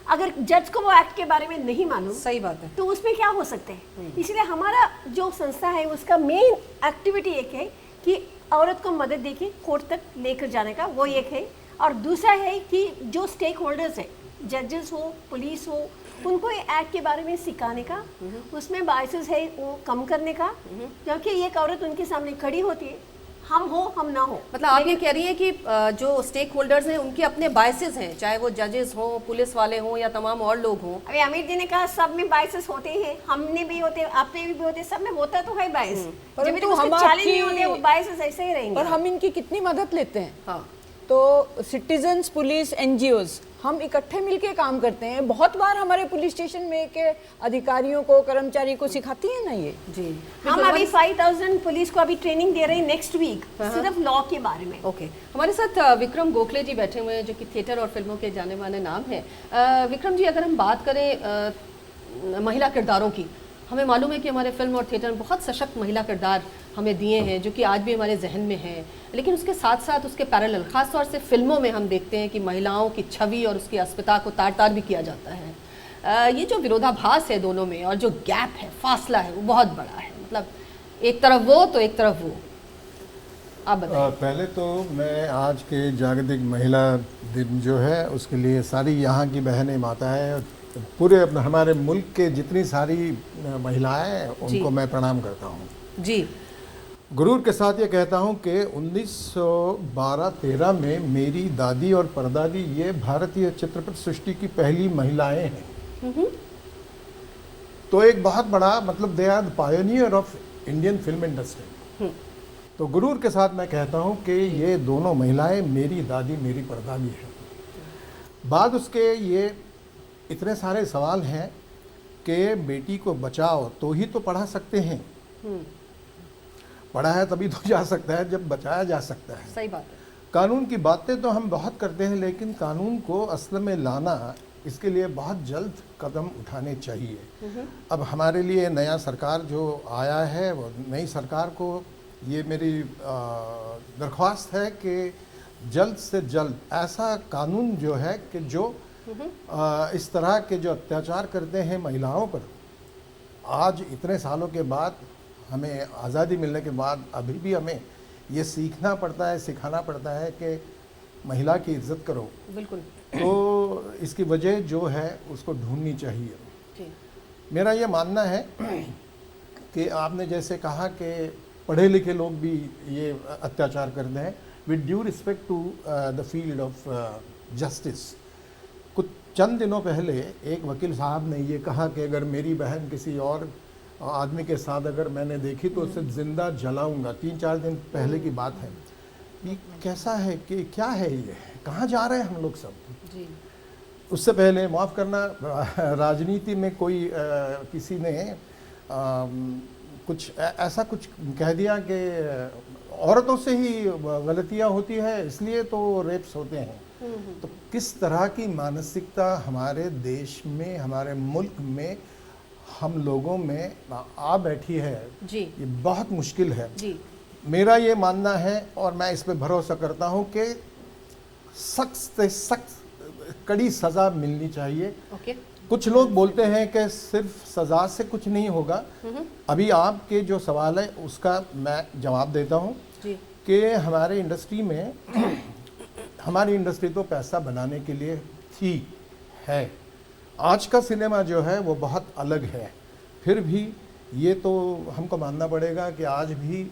अगर जज को वो एक्ट के बारे में नहीं मालूम, सही बात है, तो उसमें क्या हो सकते हैं। इसलिए हमारा जो संस्था है उसका मेन एक्टिविटी एक है कि औरत को मदद देके कोर्ट तक लेकर जाने का, वो एक है। और दूसरा है कि जो स्टेक होल्डर्स है, जजेस हो, पुलिस हो, उनको ये एक्ट के बारे में सिखाने का, उसमें बायसेस है वो कम करने का, क्योंकि एक औरत उनके सामने खड़ी होती है, हम हो हम ना हो। मतलब आप ये कह रही हैं कि जो स्टेक होल्डर्स हैं उनके अपने बायसेस हैं, चाहे वो जजेस हों, पुलिस वाले हों, या तमाम और लोग हों। अभी अमित जी ने कहा सब में बायसेस होते हैं, हमने भी होते, आपने भी होते, सब में होता तो है बायस, परंतु हम हम चैलेंज नहीं आपकी- होते, वो बायसेस ऐसे ही रहेंगे। और हम इनकी कितनी मदद लेते हैं। हाँ, तो सिटीजन्स, पुलिस, एनजीओज, हम इकट्ठे मिलके काम करते हैं। बहुत बार हमारे पुलिस स्टेशन में के अधिकारियों को, कर्मचारी को सिखाती है ना ये जी। हम अभी 5000 पुलिस को अभी ट्रेनिंग दे रहे हैं नेक्स्ट वीक, सिर्फ लॉ के बारे में। ओके, हमारे साथ विक्रम गोखले जी बैठे हुए हैं जो कि थिएटर और फिल्मों के जाने माने नाम है। विक्रम जी, अगर हम बात करें महिला किरदारों की, हमें मालूम है कि हमारे फिल्म और थिएटर में बहुत सशक्त महिला किरदार हमें दिए हैं जो कि आज भी हमारे जहन में हैं, लेकिन उसके साथ साथ उसके पैरेलल ख़ास तौर से फिल्मों में हम देखते हैं कि महिलाओं की छवि और उसकी अस्मिता को तार तार भी किया जाता है। ये जो विरोधाभास है दोनों में, और जो गैप है, फासला है, वो बहुत बड़ा है। मतलब एक तरफ वो तो एक तरफ वो, आप बताइए। पहले तो मैं आज के जागतिक महिला दिन जो है उसके लिए सारी यहाँ की बहनें, माताएं, पूरे हमारे मुल्क के जितनी सारी महिलाएं, उनको मैं प्रणाम करता हूँ जी। गुरूर के साथ ये कहता हूँ कि 1912-13 में मेरी दादी और परदादी ये भारतीय चित्रपट सृष्टि की पहली महिलाएं हैं। तो एक बहुत बड़ा, मतलब they are the pioneer of Indian film industry. तो गुरूर के साथ मैं कहता हूँ कि ये दोनों महिलाएं मेरी दादी, मेरी परदादी हैं। बाद उसके ये इतने सारे सवाल हैं कि बेटी को बचाओ तो ही तो पढ़ा सकते हैं, पढ़ा है तभी तो जा सकता है जब बचाया जा सकता है। सही बात है। कानून की बातें तो हम बहुत करते हैं, लेकिन कानून को असल में लाना, इसके लिए बहुत जल्द कदम उठाने चाहिए। अब हमारे लिए नया सरकार जो आया है, वो नई सरकार को ये मेरी दरख्वास्त है कि जल्द से जल्द ऐसा कानून जो है कि जो इस तरह के जो अत्याचार करते हैं महिलाओं पर, आज इतने सालों के बाद, हमें आज़ादी मिलने के बाद अभी भी हमें ये सीखना पड़ता है, सिखाना पड़ता है कि महिला की इज्जत करो। बिल्कुल। तो इसकी वजह जो है उसको ढूंढनी चाहिए। जी। मेरा ये मानना है कि आपने जैसे कहा कि पढ़े लिखे लोग भी ये अत्याचार करते हैं, with due respect to the field of justice. कुछ चंद दिनों पहले एक वकील साहब ने ये कहा कि अगर मेरी बहन किसी और आदमी के साथ अगर मैंने देखी तो उसे जिंदा जलाऊंगा। 3-4 दिन पहले की बात है। ये कैसा है कि क्या है, ये कहाँ जा रहे हैं हम लोग सब? जी। उससे पहले माफ़ करना, राजनीति में कोई किसी ने कुछ ऐसा कुछ कह दिया कि औरतों से ही गलतियां होती है इसलिए तो रेप्स होते हैं। तो किस तरह की मानसिकता हमारे देश में, हमारे मुल्क में, हम लोगों में आ बैठी है जी। ये बहुत मुश्किल है। जी। मेरा ये मानना है और मैं इस पे भरोसा करता हूँ कि सख्त से सख्त कड़ी सज़ा मिलनी चाहिए। ओके। कुछ लोग बोलते हैं कि सिर्फ सज़ा से कुछ नहीं होगा। अभी आपके जो सवाल है उसका मैं जवाब देता हूँ कि हमारे इंडस्ट्री में हमारी इंडस्ट्री तो पैसा बनाने के लिए थी, है। आज का सिनेमा जो है वो बहुत अलग है। फिर भी ये तो हमको मानना पड़ेगा कि आज भी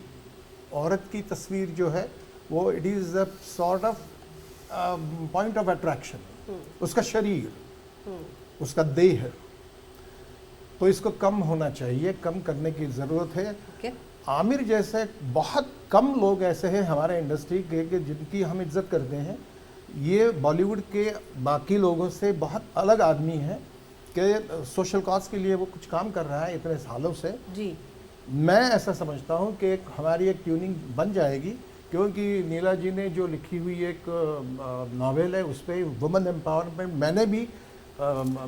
औरत की तस्वीर जो है वो it is a sort of point of attraction. उसका शरीर, उसका देह, तो इसको कम होना चाहिए, कम करने की ज़रूरत है। आमिर जैसे बहुत कम लोग ऐसे हैं हमारे इंडस्ट्री के जिनकी हम इज्जत करते हैं। ये बॉलीवुड के बाकी लोगों से बहुत अलग आदमी है कि सोशल कॉज के लिए वो कुछ काम कर रहा है इतने सालों से। जी। मैं ऐसा समझता हूँ कि हमारी एक ट्यूनिंग बन जाएगी, क्योंकि नीला जी ने जो लिखी हुई एक नॉवेल है उस पर वुमेन एम्पावरमेंट, मैंने भी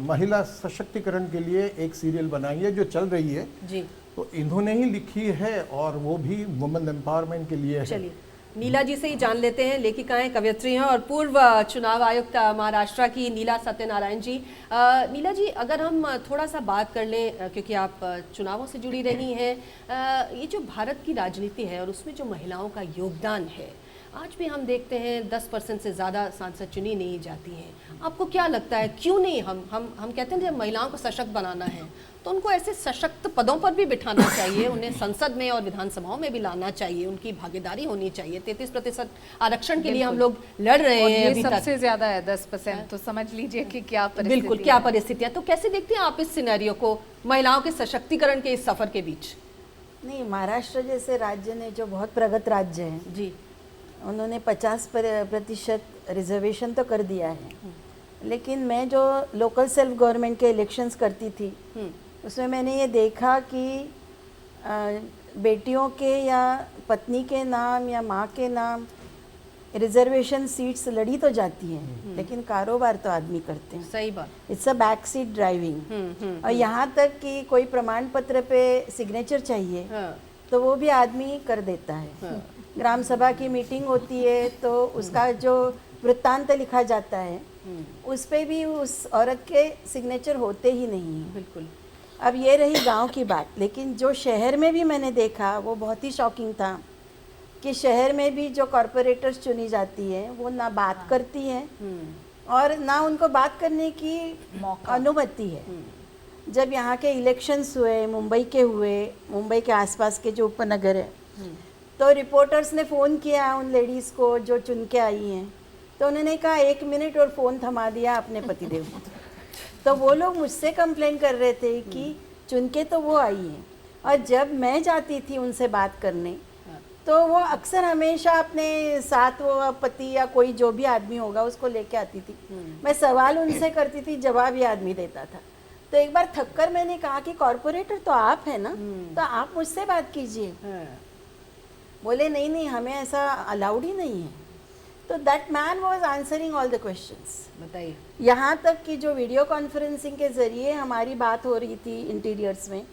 महिला सशक्तिकरण के लिए एक सीरियल बनाई है जो चल रही है जी। तो इन्होंने ही लिखी है और वो भी वुमेन एम्पावरमेंट के लिए है। चलिए नीला जी से ही जान लेते हैं। लेखिका हैं, कवयित्री हैं और पूर्व चुनाव आयुक्त महाराष्ट्र की नीला सत्यनारायण जी। नीला जी, अगर हम थोड़ा सा बात कर लें, क्योंकि आप चुनावों से जुड़ी रही हैं, ये जो भारत की राजनीति है और उसमें जो महिलाओं का योगदान है, आज भी हम देखते हैं 10% से ज़्यादा सांसद चुनी नहीं जाती हैं। आपको क्या लगता है क्यों नहीं? हम कहते हैं जब महिलाओं को सशक्त बनाना है तो उनको ऐसे सशक्त पदों पर भी बिठाना चाहिए, उन्हें संसद में और विधानसभाओं में भी लाना चाहिए, उनकी भागीदारी होनी चाहिए। 33% आरक्षण के लिए हम लोग लड़ रहे हैं, अभी सबसे ज्यादा है 10%, तो समझ लीजिए कि क्या परिस्थिति। बिल्कुल, क्या परिस्थितियां। तो कैसे देखते हैं आप इस सिनेरियो को, महिलाओं के सशक्तिकरण के इस सफर के बीच? नहीं, महाराष्ट्र जैसे राज्य ने जो बहुत प्रगत राज्य है जी, उन्होंने 50% रिजर्वेशन तो कर दिया है, लेकिन मैं जो लोकल सेल्फ गवर्नमेंट के इलेक्शंस करती थी उसमें मैंने ये देखा कि बेटियों के या पत्नी के नाम या माँ के नाम रिजर्वेशन सीट्स लड़ी तो जाती हैं, लेकिन कारोबार तो आदमी करते हैं। सही बात। It's a back seat driving. और यहाँ तक कि कोई प्रमाण पत्र पे सिग्नेचर चाहिए तो वो भी आदमी कर देता है। ग्राम सभा की मीटिंग होती है तो उसका जो वृत्तांत लिखा जाता है उस पे भी उस औरत के सिग्नेचर होते ही नहीं हैं। बिल्कुल। अब ये रही गांव की बात, लेकिन जो शहर में भी मैंने देखा वो बहुत ही शॉकिंग था कि शहर में भी जो कॉरपोरेटर्स चुनी जाती है वो ना बात करती हैं और ना उनको बात करने की अनुमति है। जब यहाँ के इलेक्शंस हुए, मुंबई के आसपास के जो उपनगर है, तो रिपोर्टर्स ने फ़ोन किया उन लेडीज़ को जो चुन के आई हैं, तो उन्होंने कहा 1 मिनट और फ़ोन थमा दिया अपने पतिदेव को। तो वो लोग मुझसे कंप्लेन कर रहे थे कि चुन के तो वो आई हैं, और जब मैं जाती थी उनसे बात करने तो वो अक्सर हमेशा अपने साथ वो पति या कोई जो भी आदमी होगा उसको लेके आती थी। मैं सवाल उनसे करती थी, जवाब ये आदमी देता था। तो एक बार थककर मैंने कहा कि कॉर्पोरेटर तो आप है ना, तो आप मुझसे बात कीजिए। बोले नहीं हमें ऐसा अलाउड ही नहीं है। तो that man was answering all the questions. बताइए, यहाँ तक कि जो वीडियो कॉन्फ्रेंसिंग के जरिए हमारी बात हो रही थी इंटीरियर्स में,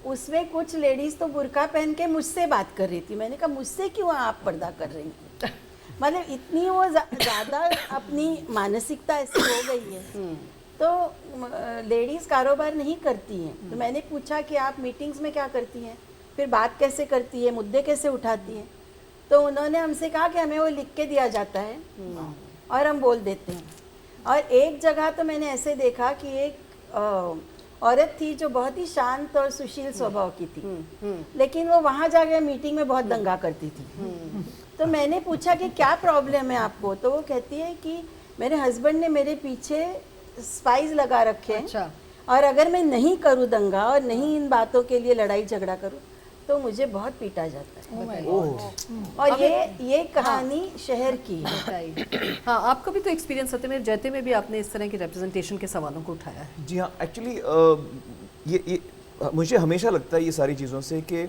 उसमें कुछ लेडीज तो बुर्का पहन के मुझसे बात कर रही थी। मैंने कहा मुझसे क्यों आप पर्दा कर रही हैं? मतलब इतनी वो ज़्यादा अपनी मानसिकता ऐसी हो गई है। तो लेडीज़ कारोबार नहीं करती हैं। तो मैंने पूछा कि आप मीटिंग्स में क्या करती हैं, फिर बात कैसे करती है, मुद्दे कैसे उठाती हैं? तो उन्होंने हमसे कहा कि हमें वो लिख के दिया जाता है और हम बोल देते हैं। और एक जगह तो मैंने ऐसे देखा कि एक औरत थी जो बहुत ही शांत और सुशील स्वभाव की थी, लेकिन वो वहाँ जाकर मीटिंग में बहुत दंगा करती थी। तो मैंने पूछा कि क्या प्रॉब्लम है आपको, तो वो कहती है कि मेरे हस्बैंड ने मेरे पीछे स्पाइस लगा रखे हैं। अच्छा। और अगर मैं नहीं करूँ दंगा और नहीं इन बातों के लिए लड़ाई झगड़ा करूँ तो मुझे बहुत पीटा जाता है। और ये कहानी शहर की है। हाँ, आपका भी तो एक्सपीरियंस होते मेरे जयते में भी आपने इस तरह की रिप्रेजेंटेशन के सवालों को उठाया है। जी हाँ, एक्चुअली ये मुझे हमेशा लगता है ये सारी चीज़ों से कि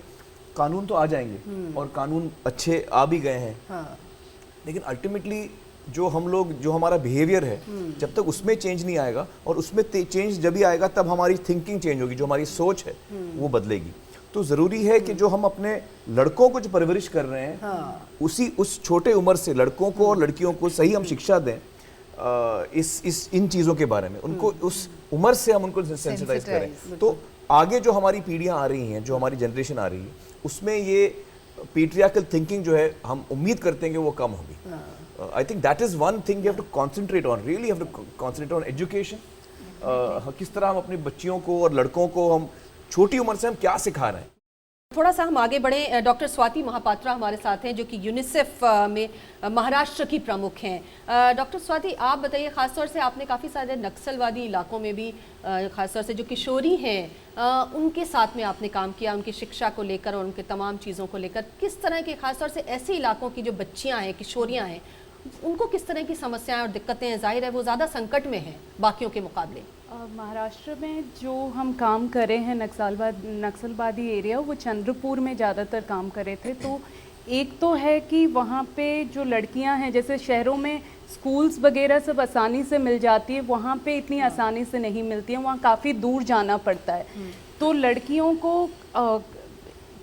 कानून तो आ जाएंगे और कानून अच्छे आ भी गए हैं, हाँ। लेकिन अल्टीमेटली जो हमारा बिहेवियर है, जब तक उसमें चेंज नहीं आएगा, और उसमें चेंज जब भी आएगा तब हमारी थिंकिंग चेंज होगी, जो हमारी सोच है वो बदलेगी। तो ज़रूरी है कि जो हम अपने लड़कों को जो परवरिश कर रहे हैं, हाँ। उस छोटे उम्र से लड़कों को और लड़कियों को सही हम शिक्षा दें इन चीज़ों के बारे में, उनको उस उम्र से हम उनको सेंसिटाइज करें। तो आगे जो हमारी पीढ़ियाँ आ रही हैं, जो हमारी जनरेशन आ रही है, उसमें ये पेट्रियार्कल थिंकिंग जो है हम उम्मीद करते हैं कि वो कम होगी। I think that is one thing you have to concentrate on. Really have to concentrate on education. किस तरह हम अपनी बच्चियों को और लड़कों को हम छोटी उम्र से हम क्या सिखा रहे हैं। थोड़ा सा हम आगे बढ़े। डॉक्टर स्वाति महापात्रा हमारे साथ हैं, जो कि यूनिसेफ में महाराष्ट्र की प्रमुख हैं। डॉक्टर स्वाति, आप बताइए, ख़ासतौर से आपने काफ़ी सारे नक्सलवादी इलाकों में भी ख़ासतौर से जो किशोरी हैं उनके साथ में आपने काम किया, उनकी शिक्षा को लेकर और उनके तमाम चीज़ों को लेकर। किस तरह के ख़ासतौर से ऐसे इलाकों की जो बच्चियाँ हैं, किशोरियाँ हैं, उनको किस तरह की समस्याएं और दिक्कतें हैं? जाहिर है वो ज़्यादा संकट में हैं बाकियों के मुकाबले। महाराष्ट्र में जो हम काम कर रहे हैं नक्सलवादी एरिया, वो चंद्रपुर में ज़्यादातर काम कर रहे थे। तो एक तो है कि वहाँ पे जो लड़कियाँ हैं, जैसे शहरों में स्कूल्स वगैरह सब आसानी से मिल जाती है, वहाँ पे इतनी आसानी से नहीं मिलती है, वहाँ काफ़ी दूर जाना पड़ता है। तो लड़कियों को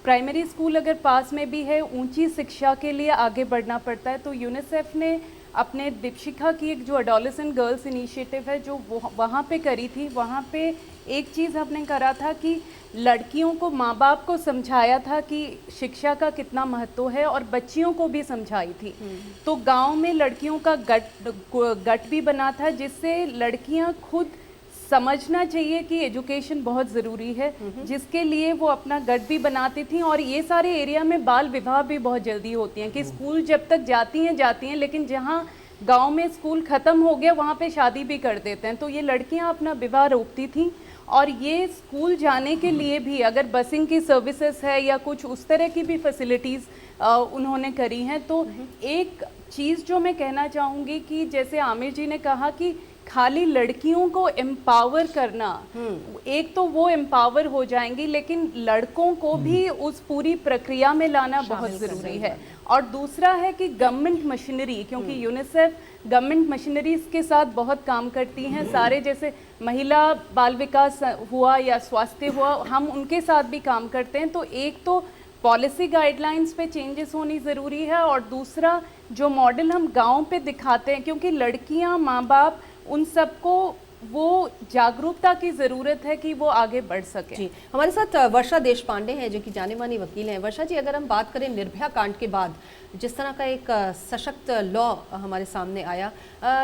प्राइमरी स्कूल अगर पास में भी है, ऊंची शिक्षा के लिए आगे बढ़ना पड़ता है। तो यूनिसेफ ने अपने दीपशिखा की एक जो एडोलेसेंट गर्ल्स इनिशिएटिव है, जो वहाँ पे करी थी, वहाँ पे एक चीज़ हमने करा था कि लड़कियों को, माँ बाप को समझाया था कि शिक्षा का कितना महत्व है, और बच्चियों को भी समझाई थी। तो गांव में लड़कियों का गट भी बना था, जिससे लड़कियाँ खुद समझना चाहिए कि एजुकेशन बहुत ज़रूरी है, जिसके लिए वो अपना गट भी बनाती थी। और ये सारे एरिया में बाल विवाह भी बहुत जल्दी होती हैं कि स्कूल जब तक जाती हैं, लेकिन जहाँ गांव में स्कूल ख़त्म हो गया वहाँ पे शादी भी कर देते हैं। तो ये लड़कियाँ अपना विवाह रोकती थीं, और ये स्कूल जाने के लिए भी अगर बसिंग की सर्विसेज है या कुछ उस तरह की भी फैसिलिटीज़ उन्होंने करी हैं। तो एक चीज़ जो मैं कहना चाहूँगी कि जैसे आमिर जी ने कहा कि खाली लड़कियों को एम्पावर करना, एक तो वो एम्पावर हो जाएंगी, लेकिन लड़कों को भी उस पूरी प्रक्रिया में लाना बहुत ज़रूरी है। और दूसरा है कि गवर्नमेंट मशीनरी, क्योंकि यूनिसेफ गवर्नमेंट मशीनरीज के साथ बहुत काम करती हैं, सारे जैसे महिला बाल विकास हुआ या स्वास्थ्य हुआ, हम उनके साथ भी काम करते हैं। तो एक तो पॉलिसी गाइडलाइंस पे चेंजेस होनी ज़रूरी है, और दूसरा जो मॉडल हम गांव पे दिखाते हैं, क्योंकि लड़कियां, माँ बाप, उन सबको वो जागरूकता की ज़रूरत है कि वो आगे बढ़ सके। जी, हमारे साथ वर्षा देशपांडे हैं, जो कि जाने मानी वकील हैं। वर्षा जी, अगर हम बात करें निर्भया कांड के बाद जिस तरह का एक सशक्त लॉ हमारे सामने आया,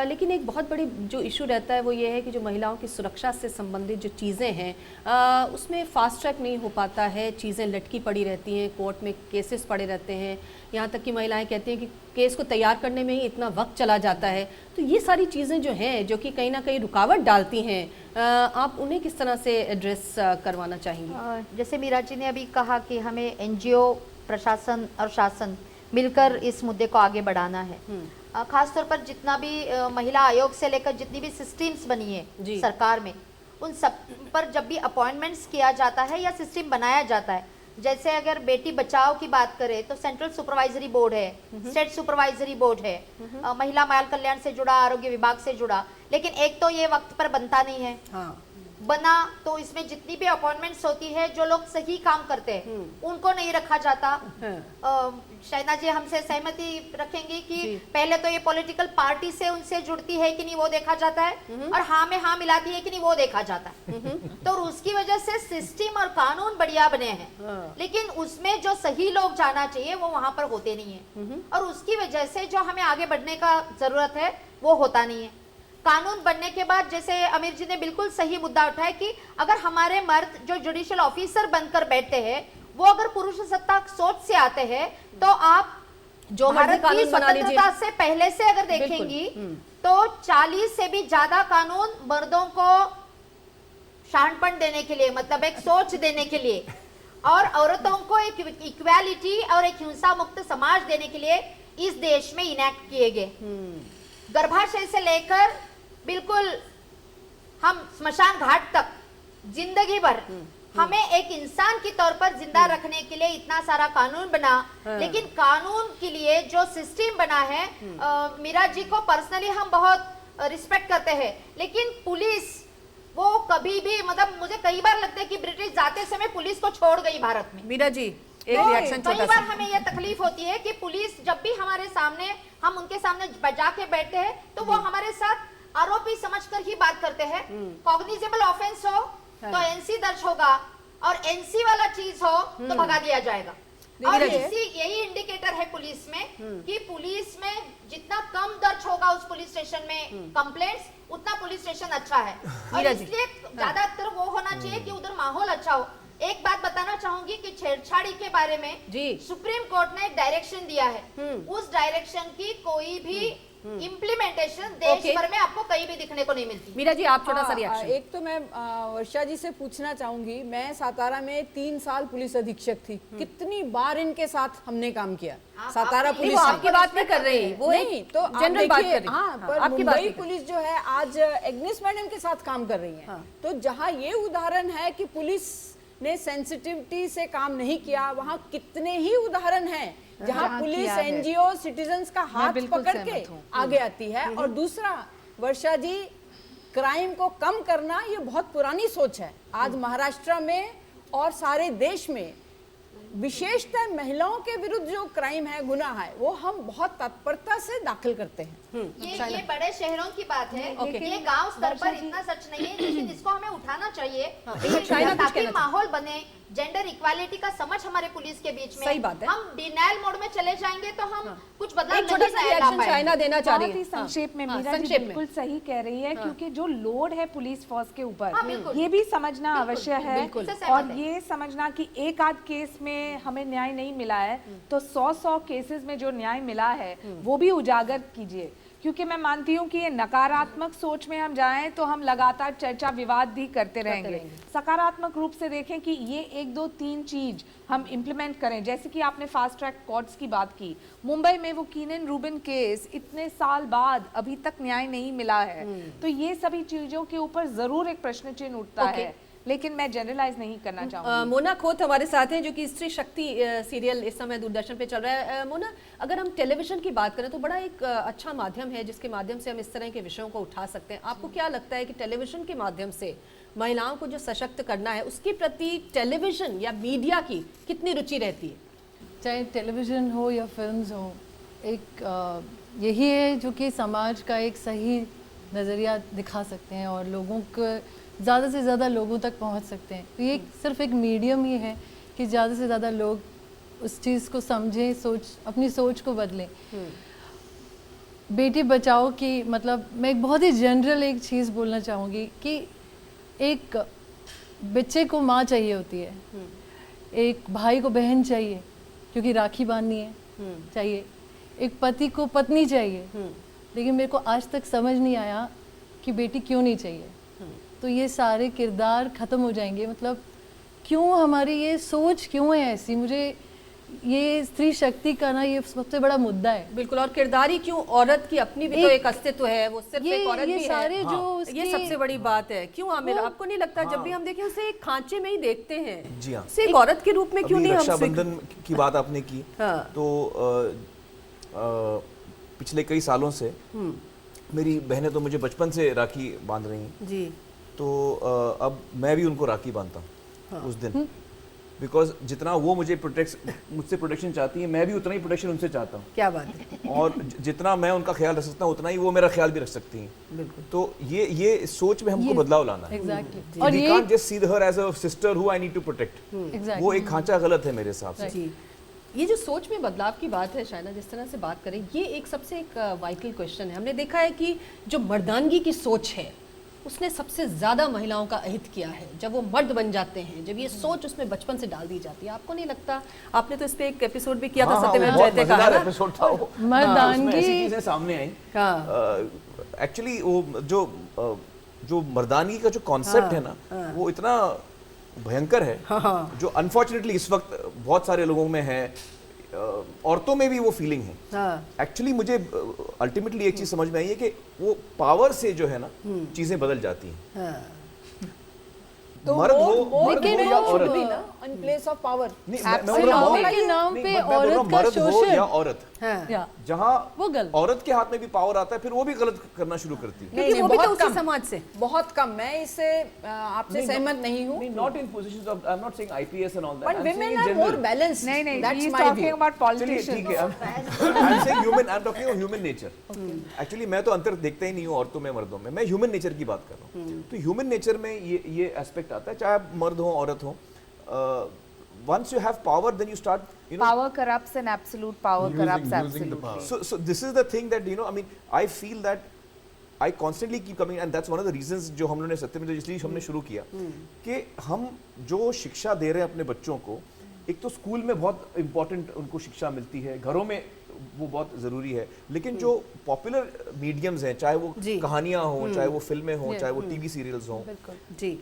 लेकिन एक बहुत बड़ी जो इशू रहता है वो ये है कि जो महिलाओं की सुरक्षा से संबंधित जो चीज़ें हैं उसमें फास्ट ट्रैक नहीं हो पाता है, चीज़ें लटकी पड़ी रहती हैं, कोर्ट में केसेस पड़े रहते हैं, यहाँ तक कि महिलाएं कहती हैं कि केस को तैयार करने में ही इतना वक्त चला जाता है। तो ये सारी चीज़ें जो हैं, जो कि कहीं ना कहीं रुकावट डालती हैं, आप उन्हें किस तरह से एड्रेस करवाना चाहेंगी? जैसे मीरा जी ने अभी कहा कि हमें NGO, प्रशासन और शासन मिलकर इस मुद्दे को आगे बढ़ाना है। खास तौर पर जितना भी महिला आयोग से लेकर जितनी भी सिस्टम्स बनी है सरकार में, उन सब पर जब भी अपॉइंटमेंट्स किया जाता है या सिस्टम बनाया जाता है, जैसे अगर बेटी बचाओ की बात करें तो सेंट्रल सुपरवाइजरी बोर्ड है, स्टेट सुपरवाइजरी बोर्ड है, महिला बाल कल्याण से जुड़ा, आरोग्य विभाग से जुड़ा, लेकिन एक तो ये वक्त पर बनता नहीं है। बना तो इसमें जितनी भी अपॉइंटमेंट्स होती है, जो लोग सही काम करते हैं उनको नहीं रखा जाता। शैना जी हमसे सहमति रखेंगी कि पहले तो ये पॉलिटिकल पार्टी से उनसे जुड़ती है कि नहीं वो देखा जाता है, और हाँ में हाँ मिलाती है कि नहीं वो देखा जाता है। तो उसकी वजह से सिस्टम और कानून बढ़िया बने हैं, लेकिन उसमें जो सही लोग जाना चाहिए वो वहां पर होते नहीं है, और उसकी वजह से जो हमें आगे बढ़ने का जरूरत है वो होता नहीं है। कानून बनने के बाद, जैसे आमिर जी ने बिल्कुल सही मुद्दा उठाया कि अगर हमारे मर्द जो जुडिशियल ऑफिसर बनकर बैठते हैं वो अगर पुरुष सत्ताक सोच से आते हैं, तो आप जो भारत की कानून बना लीजिए, स्वतंत्रता से पहले से अगर देखेंगी तो 40 से भी ज्यादा कानून मर्दों को शानपन देने के लिए, मतलब एक सोच देने के लिए, और औरतों को एक इक्वालिटी और एक हिंसा मुक्त समाज देने के लिए इस देश में इनैक्ट किए गए। गर्भाशय से लेकर बिल्कुल हम स्मशान घाट तक जिंदगी भर हमें एक इंसान के तौर पर जिंदा रखने के लिए इतना सारा कानून बना, लेकिन कानून के लिए जो सिस्टम बना है, मीरा जी को पर्सनली हम बहुत रिस्पेक्ट करते हैं, लेकिन पुलिस वो कभी भी, मतलब मुझे कई बार लगता है कि ब्रिटिश जाते समय पुलिस को छोड़ गई भारत में। मीरा जी एक रिएक्शन छोटा सा। कई बार हमें यह तकलीफ होती है कि पुलिस जब भी हमारे सामने, हम उनके सामने बजा के बैठते हैं तो वो हमारे साथ आरोपी समझकर ही बात करते हैं। कॉग्निजेबल ऑफेंस हो तो एनसी दर्ज होगा, और एनसी वाला चीज हो तो भगा दिया जाएगा। और यही इंडिकेटर है पुलिस में कि पुलिस में जितना कम दर्ज होगा उस पुलिस स्टेशन में कंप्लेंट्स, उतना पुलिस स्टेशन अच्छा है। और इसलिए ज्यादातर वो होना चाहिए कि उधर माहौल अच्छा हो। एक बात बताना चाहूंगी कि छेड़छाड़ी के बारे में सुप्रीम कोर्ट ने एक डायरेक्शन दिया है, उस डायरेक्शन की कोई भी इम्प्लीमेंटेशन देश भर में आपको कहीं भी दिखने को नहीं मिलती। मीरा जी आप छोटा सा रिएक्शन। एक तो मैं वर्षा जी से पूछना चाहूंगी, मैं सातारा में 3 साल पुलिस अधीक्षक थी, कितनी बार इनके साथ हमने काम किया। सातारा पुलिस आपकी बात नहीं कर रही, वो नहीं तो जनरल बात कर रही। हाँ, पर मुंबई पुलिस जो है आज एग्निस मैडम के साथ काम कर रही है। तो जहाँ ये उदाहरण है कि पुलिस ने सेंसिटिविटी से काम नहीं किया, वहाँ कितने ही उदाहरण हैं जहाँ पुलिस एनजीओ सिटीजन्स का हाथ पकड़ के आगे आती है। और दूसरा, वर्षा जी, क्राइम को कम करना ये बहुत पुरानी सोच है। आज महाराष्ट्र में और सारे देश में विशेषतः महिलाओं के विरुद्ध जो क्राइम है, गुनाह है, वो हम बहुत तत्परता से दाखिल करते हैं। ये बड़े शहरों की बात है, ये गांव स्तर पर इतना सच नहीं है, लेकिन इसको हमें उठाना चाहिए ताकि माहौल बने, जेंडर इक्वालिटी का समझ हमारे पुलिस के बीच में। सही बात है। हम डिनायल मोड में चले जाएंगे तो हम कुछ बदलाव छोटा सा रिएक्शन चाइना देना चाह रही है। संक्षेप में मीरा जी बिल्कुल सही कह रही है, क्योंकि जो लोड है पुलिस फोर्स के ऊपर, ये भी समझना आवश्यक है। और ये समझना कि एक आध केस में हमें न्याय नहीं मिला है तो 100 केसेस में जो न्याय मिला है वो भी उजागर कीजिए, क्योंकि मैं मानती हूँ कि ये नकारात्मक सोच में हम जाएं तो हम लगातार चर्चा विवाद भी करते रहेंगे। सकारात्मक रूप से देखें कि ये 1 2 3 चीज हम इम्प्लीमेंट करें। जैसे कि आपने फास्ट ट्रैक कोर्ट्स की बात की, मुंबई में वो कीनन रूबिन केस इतने साल बाद अभी तक न्याय नहीं मिला है, तो ये सभी चीजों के ऊपर जरूर एक प्रश्न चिन्ह उठता है, लेकिन मैं जनरलाइज नहीं करना चाहूँगी। मोना खोत हमारे साथ हैं, जो कि स्त्री शक्ति सीरियल इस समय दूरदर्शन पे चल रहा है। मोना, अगर हम टेलीविजन की बात करें तो बड़ा एक अच्छा माध्यम है जिसके माध्यम से हम इस तरह के विषयों को उठा सकते हैं। आपको क्या लगता है कि टेलीविजन के माध्यम से महिलाओं को जो सशक्त करना है, उसके प्रति टेलीविजन या मीडिया की कितनी रुचि रहती है? चाहे टेलीविज़न हो या फिल्म्स हो, एक यही है जो कि समाज का एक सही नज़रिया दिखा सकते हैं और लोगों को ज़्यादा से ज़्यादा लोगों तक पहुंच सकते हैं। तो ये सिर्फ एक मीडियम ही है कि ज़्यादा से ज़्यादा लोग उस चीज़ को समझें, अपनी सोच को बदलें। बेटी बचाओ की मतलब मैं एक बहुत ही जनरल एक चीज़ बोलना चाहूँगी कि एक बच्चे को माँ चाहिए होती है, एक भाई को बहन चाहिए क्योंकि राखी बांधनी है, चाहिए, एक पति को पत्नी चाहिए, लेकिन मेरे को आज तक समझ नहीं आया कि बेटी क्यों नहीं चाहिए। तो ये सारे किरदार ख़त्म हो जाएंगे। मतलब क्यों हमारी ये सोच क्यों है ऐसी? मुझे ये स्त्री शक्ति का ना ये सबसे बड़ा मुद्दा है। बिल्कुल, और किरदार ही क्यों? औरत की अपनी भी तो एक अस्तित्व है, वो सिर्फ एक औरत भी सारे है। जो ये सबसे बड़ी बात है। क्यों आमिर, आपको नहीं लगता जब भी हम देखें उसे एक खांचे में ही देखते हैं? जी हाँ, एक औरत के रूप में क्यों नहीं? रक्षाबंधन की बात आपने की, तो पिछले कई सालों से मेरी बहनें तो मुझे बचपन से राखी बांध रही हैं जी। तो अब मैं भी उनको राखी बांधता हूँ उस दिन, बिकॉज जितना वो मुझसे प्रोटेक्शन चाहती है, मैं भी उतना ही प्रोटेक्शन उनसे चाहता हूँ। क्या बात है। और जितना मैं उनका ख्याल रख सकता हूँ उतना ही वो मेरा ख्याल भी रख सकती हैं। बिल्कुल। तो ये सोच में हमको बदलाव लाना है। Exactly. और ये can't just see her as a sister who I need to protect। वो एक खांचा गलत है मेरे हिसाब से। ये जो सोच में बदलाव की बात है शायना, जिस तरह से बात करें, ये एक सबसे एक वाइटल क्वेश्चन है। हमने देखा है कि जो मर्दानगी की सोच है उसने सबसे ज़्यादा महिलाओं का अहित किया है। जब वो मर्द बन जाते हैं, जब ये सोच उसमें बचपन से डाल दी जाती है, आपको नहीं लगता? आपने तो इस पे एक एपिसोड भी किया था, सत्यमेव जयते का, है ना? एपिसोड था वो, मर्दानगी ऐसी चीजें सामने आई। एक्चुअली वो जो मर्दानगी का जो कॉन्सेप्ट है ना, वो इतना भयंकर है जो अनफॉर्चुनेटली इस वक्त बहुत सारे लोगों में है, औरतों में भी वो फीलिंग है। एक्चुअली मुझे अल्टीमेटली एक चीज समझ में आई है कि वो पावर से जो है ना चीजें बदल जाती हैं। तो मर्द हो या औरत, इन प्लेस ऑफ पावर के नाम पे औरत का शोषण या औरत, जहाँ औरत के हाथ में भी पावर आता है, फिर वो भी गलत करना शुरू करती है, क्योंकि वो भी तो उसी समाज से। बहुत कम, मैं इससे आपसे सहमत नहीं हूँ। Not in positions of, I'm not saying IPS and all that. But women are more balanced. नहीं, That's he's my talking view. about politicians. ठीक है, I'm saying human, I'm talking about human nature. Actually मैं तो अंतर देखता ही नहीं हूँ औरतों में मर्दों में, मैं ह्यूमन नेचर की बात कर रहा हूँ। तो ह्यूमन नेचर में ये एस्पेक्ट आता है, चाहे आप मर्द हो औरत हो। Once you have power, then you start, power corrupts and absolute power corrupts absolutely. So this is the thing that I mean, I feel that I constantly keep coming, and that's one of the reasons जो हम लोगों ने सत्यमेव इसलिए हमने शुरू किया कि हम जो शिक्षा दे रहे हैं अपने बच्चों को, एक तो स्कूल में बहुत इंपॉर्टेंट उनको शिक्षा मिलती है, घरों में वो बहुत ज़रूरी है, लेकिन जो पॉपुलर मीडियम्स हैं, चाहे वो कहानियाँ हों, चाहे वो फिल्में हों, चाहे वो टीवी सीरियल्स हों, जी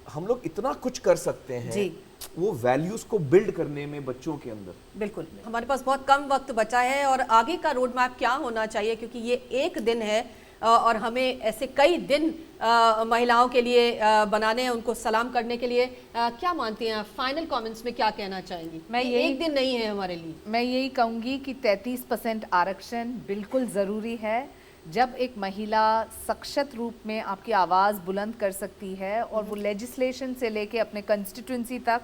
हम लोग इतना कुछ कर सकते हैं वो वैल्यूज को बिल्ड करने में बच्चों के अंदर। बिल्कुल, हमारे पास बहुत कम वक्त बचा है और आगे का रोड मैप क्या होना चाहिए, क्योंकि ये एक दिन है और हमें ऐसे कई दिन महिलाओं के लिए बनाने हैं, उनको सलाम करने के लिए। क्या मानती हैं आप, फाइनल कमेंट्स में क्या कहना चाहेंगी? मैं एक दिन नहीं है हमारे लिए। मैं यही कहूँगी कि 33% आरक्षण बिल्कुल ज़रूरी है। जब एक महिला सशक्त रूप में आपकी आवाज़ बुलंद कर सकती है और वो लेजिस्लेशन से लेके अपने कंस्टिट्यूंसी तक,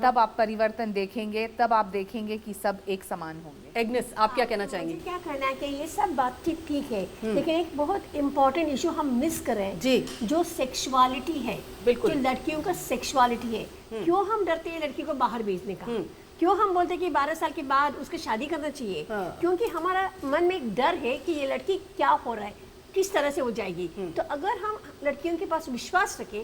तब आप परिवर्तन देखेंगे, तब आप देखेंगे कि सब एक समान होंगे। एग्नेस, आप क्या कहना चाहेंगी? मुझे क्या कहना है कि ये सब बात ठीक है, लेकिन एक बहुत इम्पोर्टेंट इशू हम मिस कर रहे हैं जी, जो सेक्सुअलिटी है, जो लड़कियों का सेक्सुअलिटी है। क्यों हम डरते हैं लड़की को बाहर भेजने का? क्यों हम बोलते हैं कि 12 साल के बाद उसकी शादी करना चाहिए? क्योंकि हमारा मन में एक डर है कि ये लड़की क्या हो रहा है, किस तरह से हो जाएगी। तो अगर हम लड़कियों के पास विश्वास रखें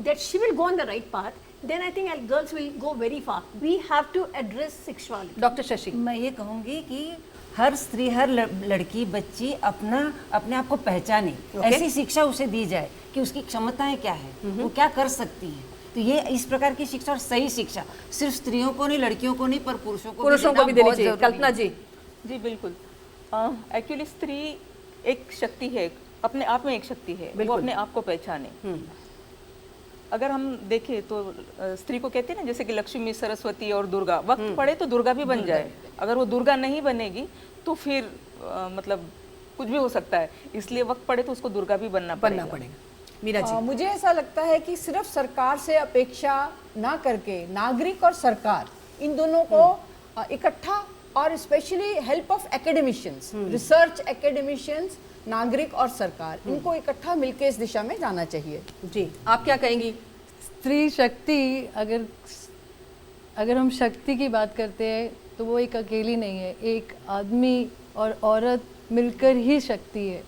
that she will go on the right path, then I think girls will go very far. We have to address sexuality. Doctor Shashi, मैं ये कहूँगी कि हर स्त्री, हर लड़की, बच्ची अपने आप को पहचाने, ऐसी शिक्षा उसे दी जाए कि उसकी क्षमताएं क्या है, वो क्या कर सकती है। तो ये इस प्रकार की शिक्षा और सही शिक्षा सिर्फ स्त्रियों को नहीं, लड़कियों को नहीं, पर पुरुषों को भी देनी चाहिए। कल्पना जी। जी बिल्कुल, एक्चुअली स्त्री एक शक्ति है, अपने आप में एक शक्ति है, वो अपने आप को पहचाने। अगर हम देखें तो स्त्री को कहते हैं ना, जैसे कि लक्ष्मी, सरस्वती और दुर्गा, वक्त पड़े तो दुर्गा भी बन जाए। अगर वो दुर्गा नहीं बनेगी तो फिर मतलब कुछ भी हो सकता है, इसलिए वक्त पड़े तो उसको दुर्गा भी बनना पड़ेगा। मीरा जी, मुझे ऐसा लगता है कि सिर्फ सरकार से अपेक्षा ना करके नागरिक और सरकार इन दोनों को इकट्ठा, और specially help of academicians, research academicians, नागरिक और सरकार, इनको इकट्ठा मिलकर इस दिशा में जाना चाहिए। जी, आप क्या कहेंगी? स्त्री शक्ति, अगर हम शक्ति की बात करते हैं तो वो एक अकेली नहीं है, एक आदमी और औरत मिलकर ही शक्ति है।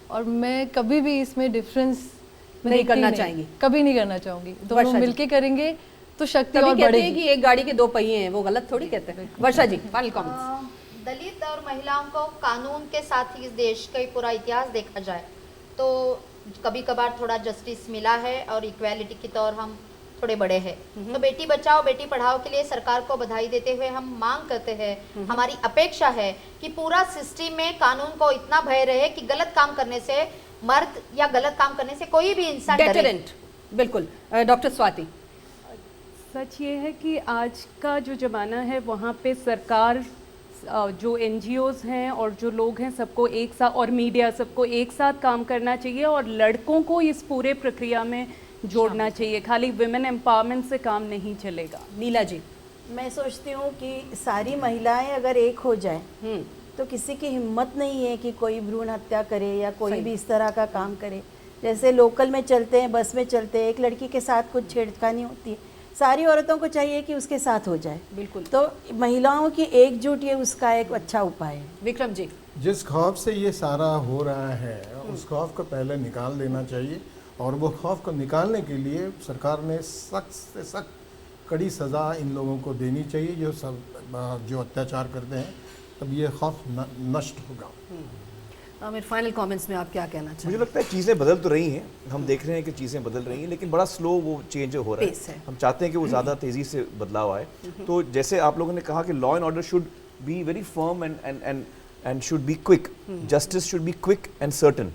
और मैं कभी भी इसमें डिफरेंस नहीं करना चाहेंगी, कभी नहीं करना चाहूंगी। दोनों मिलके करेंगे तो शक्ति और बढ़ेगी। कहते हैं कि एक गाड़ी के दो पहिए हैं, वो गलत थोड़ी कहते हैं। वर्षा जी, फाइनल कमेंट्स। दलित और महिलाओं को कानून के साथ ही इस देश का पूरा इतिहास देखा जाए तो कभी कभार थोड़ा जस्टिस मिला है और इक्वालिटी की तौर हम थोड़े बड़े हैं। तो बेटी बचाओ बेटी पढ़ाओ के लिए सरकार को बधाई देते हुए हम मांग करते हैं, हमारी अपेक्षा है कि पूरा सिस्टम में कानून को इतना भय रहे कि गलत काम करने से मर्द या गलत काम करने से कोई भी इंसान डरे। बिल्कुल। डॉक्टर स्वाति, सच ये है कि आज का जो ज़माना है वहाँ पे सरकार, जो NGOs हैं और जो लोग हैं, सबको एक साथ, और मीडिया, सबको एक साथ काम करना चाहिए और लड़कों को इस पूरे प्रक्रिया में जोड़ना चाहिए। खाली विमेन एम्पावरमेंट से काम नहीं चलेगा। नीला जी, मैं सोचती हूँ कि सारी महिलाएं अगर एक हो जाए तो किसी की हिम्मत नहीं है कि कोई भ्रूण हत्या करे या कोई भी इस तरह का काम करे। जैसे लोकल में चलते हैं, बस में चलते हैं, एक लड़की के साथ कुछ छेड़खानी होती है, सारी औरतों को चाहिए कि उसके साथ हो जाए। बिल्कुल। तो महिलाओं की एकजुट ये उसका एक अच्छा उपाय है। विक्रम जी, जिस खौफ से ये सारा हो रहा है उस खौफ को पहले निकाल देना चाहिए, और वो खौफ को निकालने के लिए सरकार ने सख्त से सख्त कड़ी सज़ा इन लोगों को देनी चाहिए जो अत्याचार करते हैं, तब ये खौफ नष्ट होगा। मेरे फाइनल कमेंट्स में आप क्या कहना चाहिए? मुझे लगता है चीज़ें बदल तो रही हैं, हम देख रहे हैं कि चीज़ें बदल रही हैं, लेकिन बड़ा स्लो वो चेंज हो रहा है। हम चाहते हैं कि वो ज़्यादा तेज़ी से बदलाव आए। तो जैसे आप लोगों ने कहा कि law and order should be very firm and should be quick, justice should be quick and certain.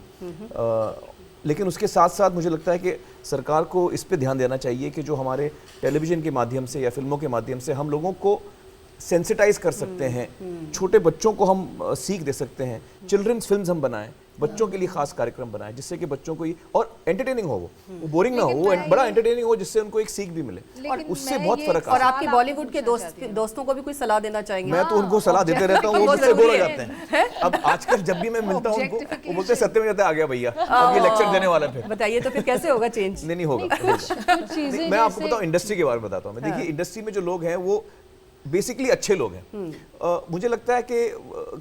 लेकिन उसके साथ साथ मुझे लगता है कि सरकार को इस पे ध्यान देना चाहिए कि जो हमारे टेलीविज़न के माध्यम से या फिल्मों के माध्यम से हम लोगों को सेंसिटाइज कर सकते हैं, छोटे बच्चों को हम सीख दे सकते हैं, चिल्ड्रंस फिल्म्स हम बनाएं, बच्चों के लिए खास कार्यक्रम बनाएं जिससे कि बच्चों को और एंटरटेनिंग हो, वो बोरिंग ना हो, वो बड़ा एंटरटेनिंग हो जिससे उनको एक सीख भी मिले और उससे बहुत फर्क आता है। और आपकी बॉलीवुड के दोस्तों को भी कुछ सलाह देना चाहेंगे? मैं तो उनको सलाह देते रहता हूँ, वो मुझसे बोर हो जाते हैं। अब आजकल जब भी मैं मिलता हूँ उनको, वो बोलते हैं सत्य में जाता है, आ गया भैया, अब ये लेक्चर देने वाला है। बताइए तो फिर कैसे होगा चेंज? नहीं होगा। मैं आपको बताऊँ, इंडस्ट्री के बारे में बताता हूँ। देखिए, इंडस्ट्री में जो लोग हैं वो बेसिकली अच्छे लोग हैं। मुझे लगता है कि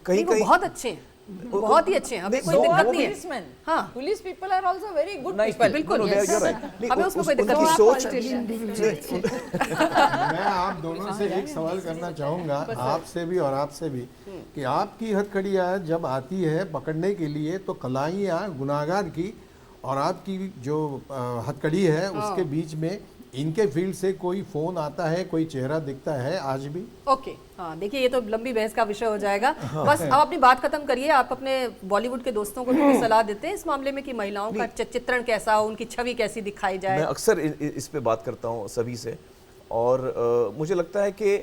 कहीं बहुत अच्छे हैं, बहुत ही अच्छे हैं, हमें कोई दिक्कत नहीं है। हाँ, police people are also very good people, बिल्कुल, हमें उसमें कोई दिक्कत नहीं। मैं आप दोनों से एक सवाल करना चाहूँगा, आपसे भी और आपसे भी, कि आपकी हथकड़ियाँ जब आती है पकड़ने के लिए तो कलाइयाँ गुनाहगार की और आपकी जो हथकड़ी है उसके बीच में इनके फील्ड से कोई फोन आता है, कोई चेहरा दिखता है आज भी? ओके, हाँ, देखिए ये तो लंबी बहस का विषय हो जाएगा। बस अब अपनी बात खत्म करिए। आप अपने बॉलीवुड के दोस्तों को भी सलाह देते हैं इस मामले में कि महिलाओं का चित्रण कैसा हो, उनकी छवि कैसी दिखाई जाए? मैं अक्सर इस पे बात करता हूँ सभी से, और मुझे लगता है कि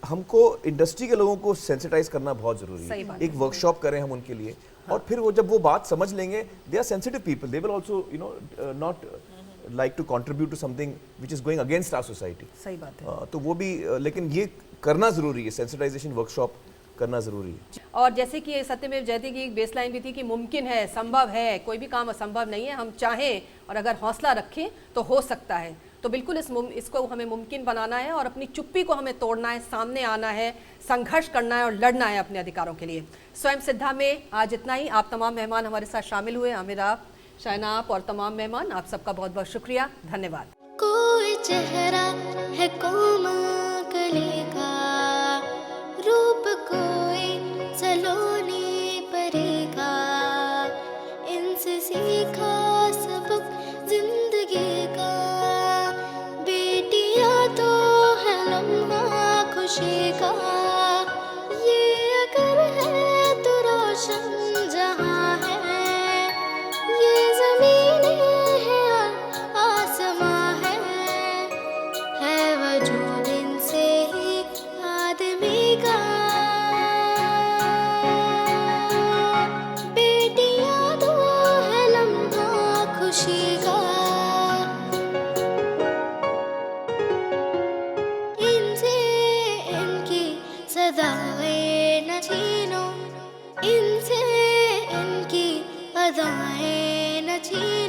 हमको इंडस्ट्री के लोगों को सेंसिटाइज करना बहुत जरूरी है। एक वर्कशॉप करें हम उनके लिए, और फिर वो जब वो बात समझ लेंगे, they are sensitive people, they will also not like to contribute to something which is going against our society. सही बात है। तो वो भी, लेकिन ये करना जरूरी है, सेंसिटाइजेशन वर्कशॉप करना जरूरी है। और जैसे कि सत्यमेव जयते की एक बेसलाइन भी थी कि मुमकिन है, संभव है, कोई भी काम असंभव नहीं है, हम चाहें और अगर हौसला रखें तो हो सकता है। तो बिल्कुल इसको हमें मुमकिन बनाना है और अपनी चुप्पी को हमें तोड़ना है, सामने आना है, संघर्ष करना है और लड़ना है अपने अधिकारों के लिए। स्वयं सिद्धा में आज इतना ही। आप तमाम मेहमान हमारे साथ शामिल हुए, आमिर आप, शायना आप और तमाम मेहमान, आप सबका बहुत बहुत शुक्रिया, धन्यवाद। कोई चेहरा है कोमल कली का, रूप कोई सलोनी परी का, इनसे सीखा सबक जिंदगी का, बेटियां तो है लम्हा खुशी का, ये अगर है तो रोशन जहां है, ये ज़मीनें हैं और आसमां है वजूद इनसे ही आदमी का, बेटियां तो है लम्हा खुशी का, इनसे इनकी सदाएं न छीनो, इनसे इनकी अदाएं न छीनो।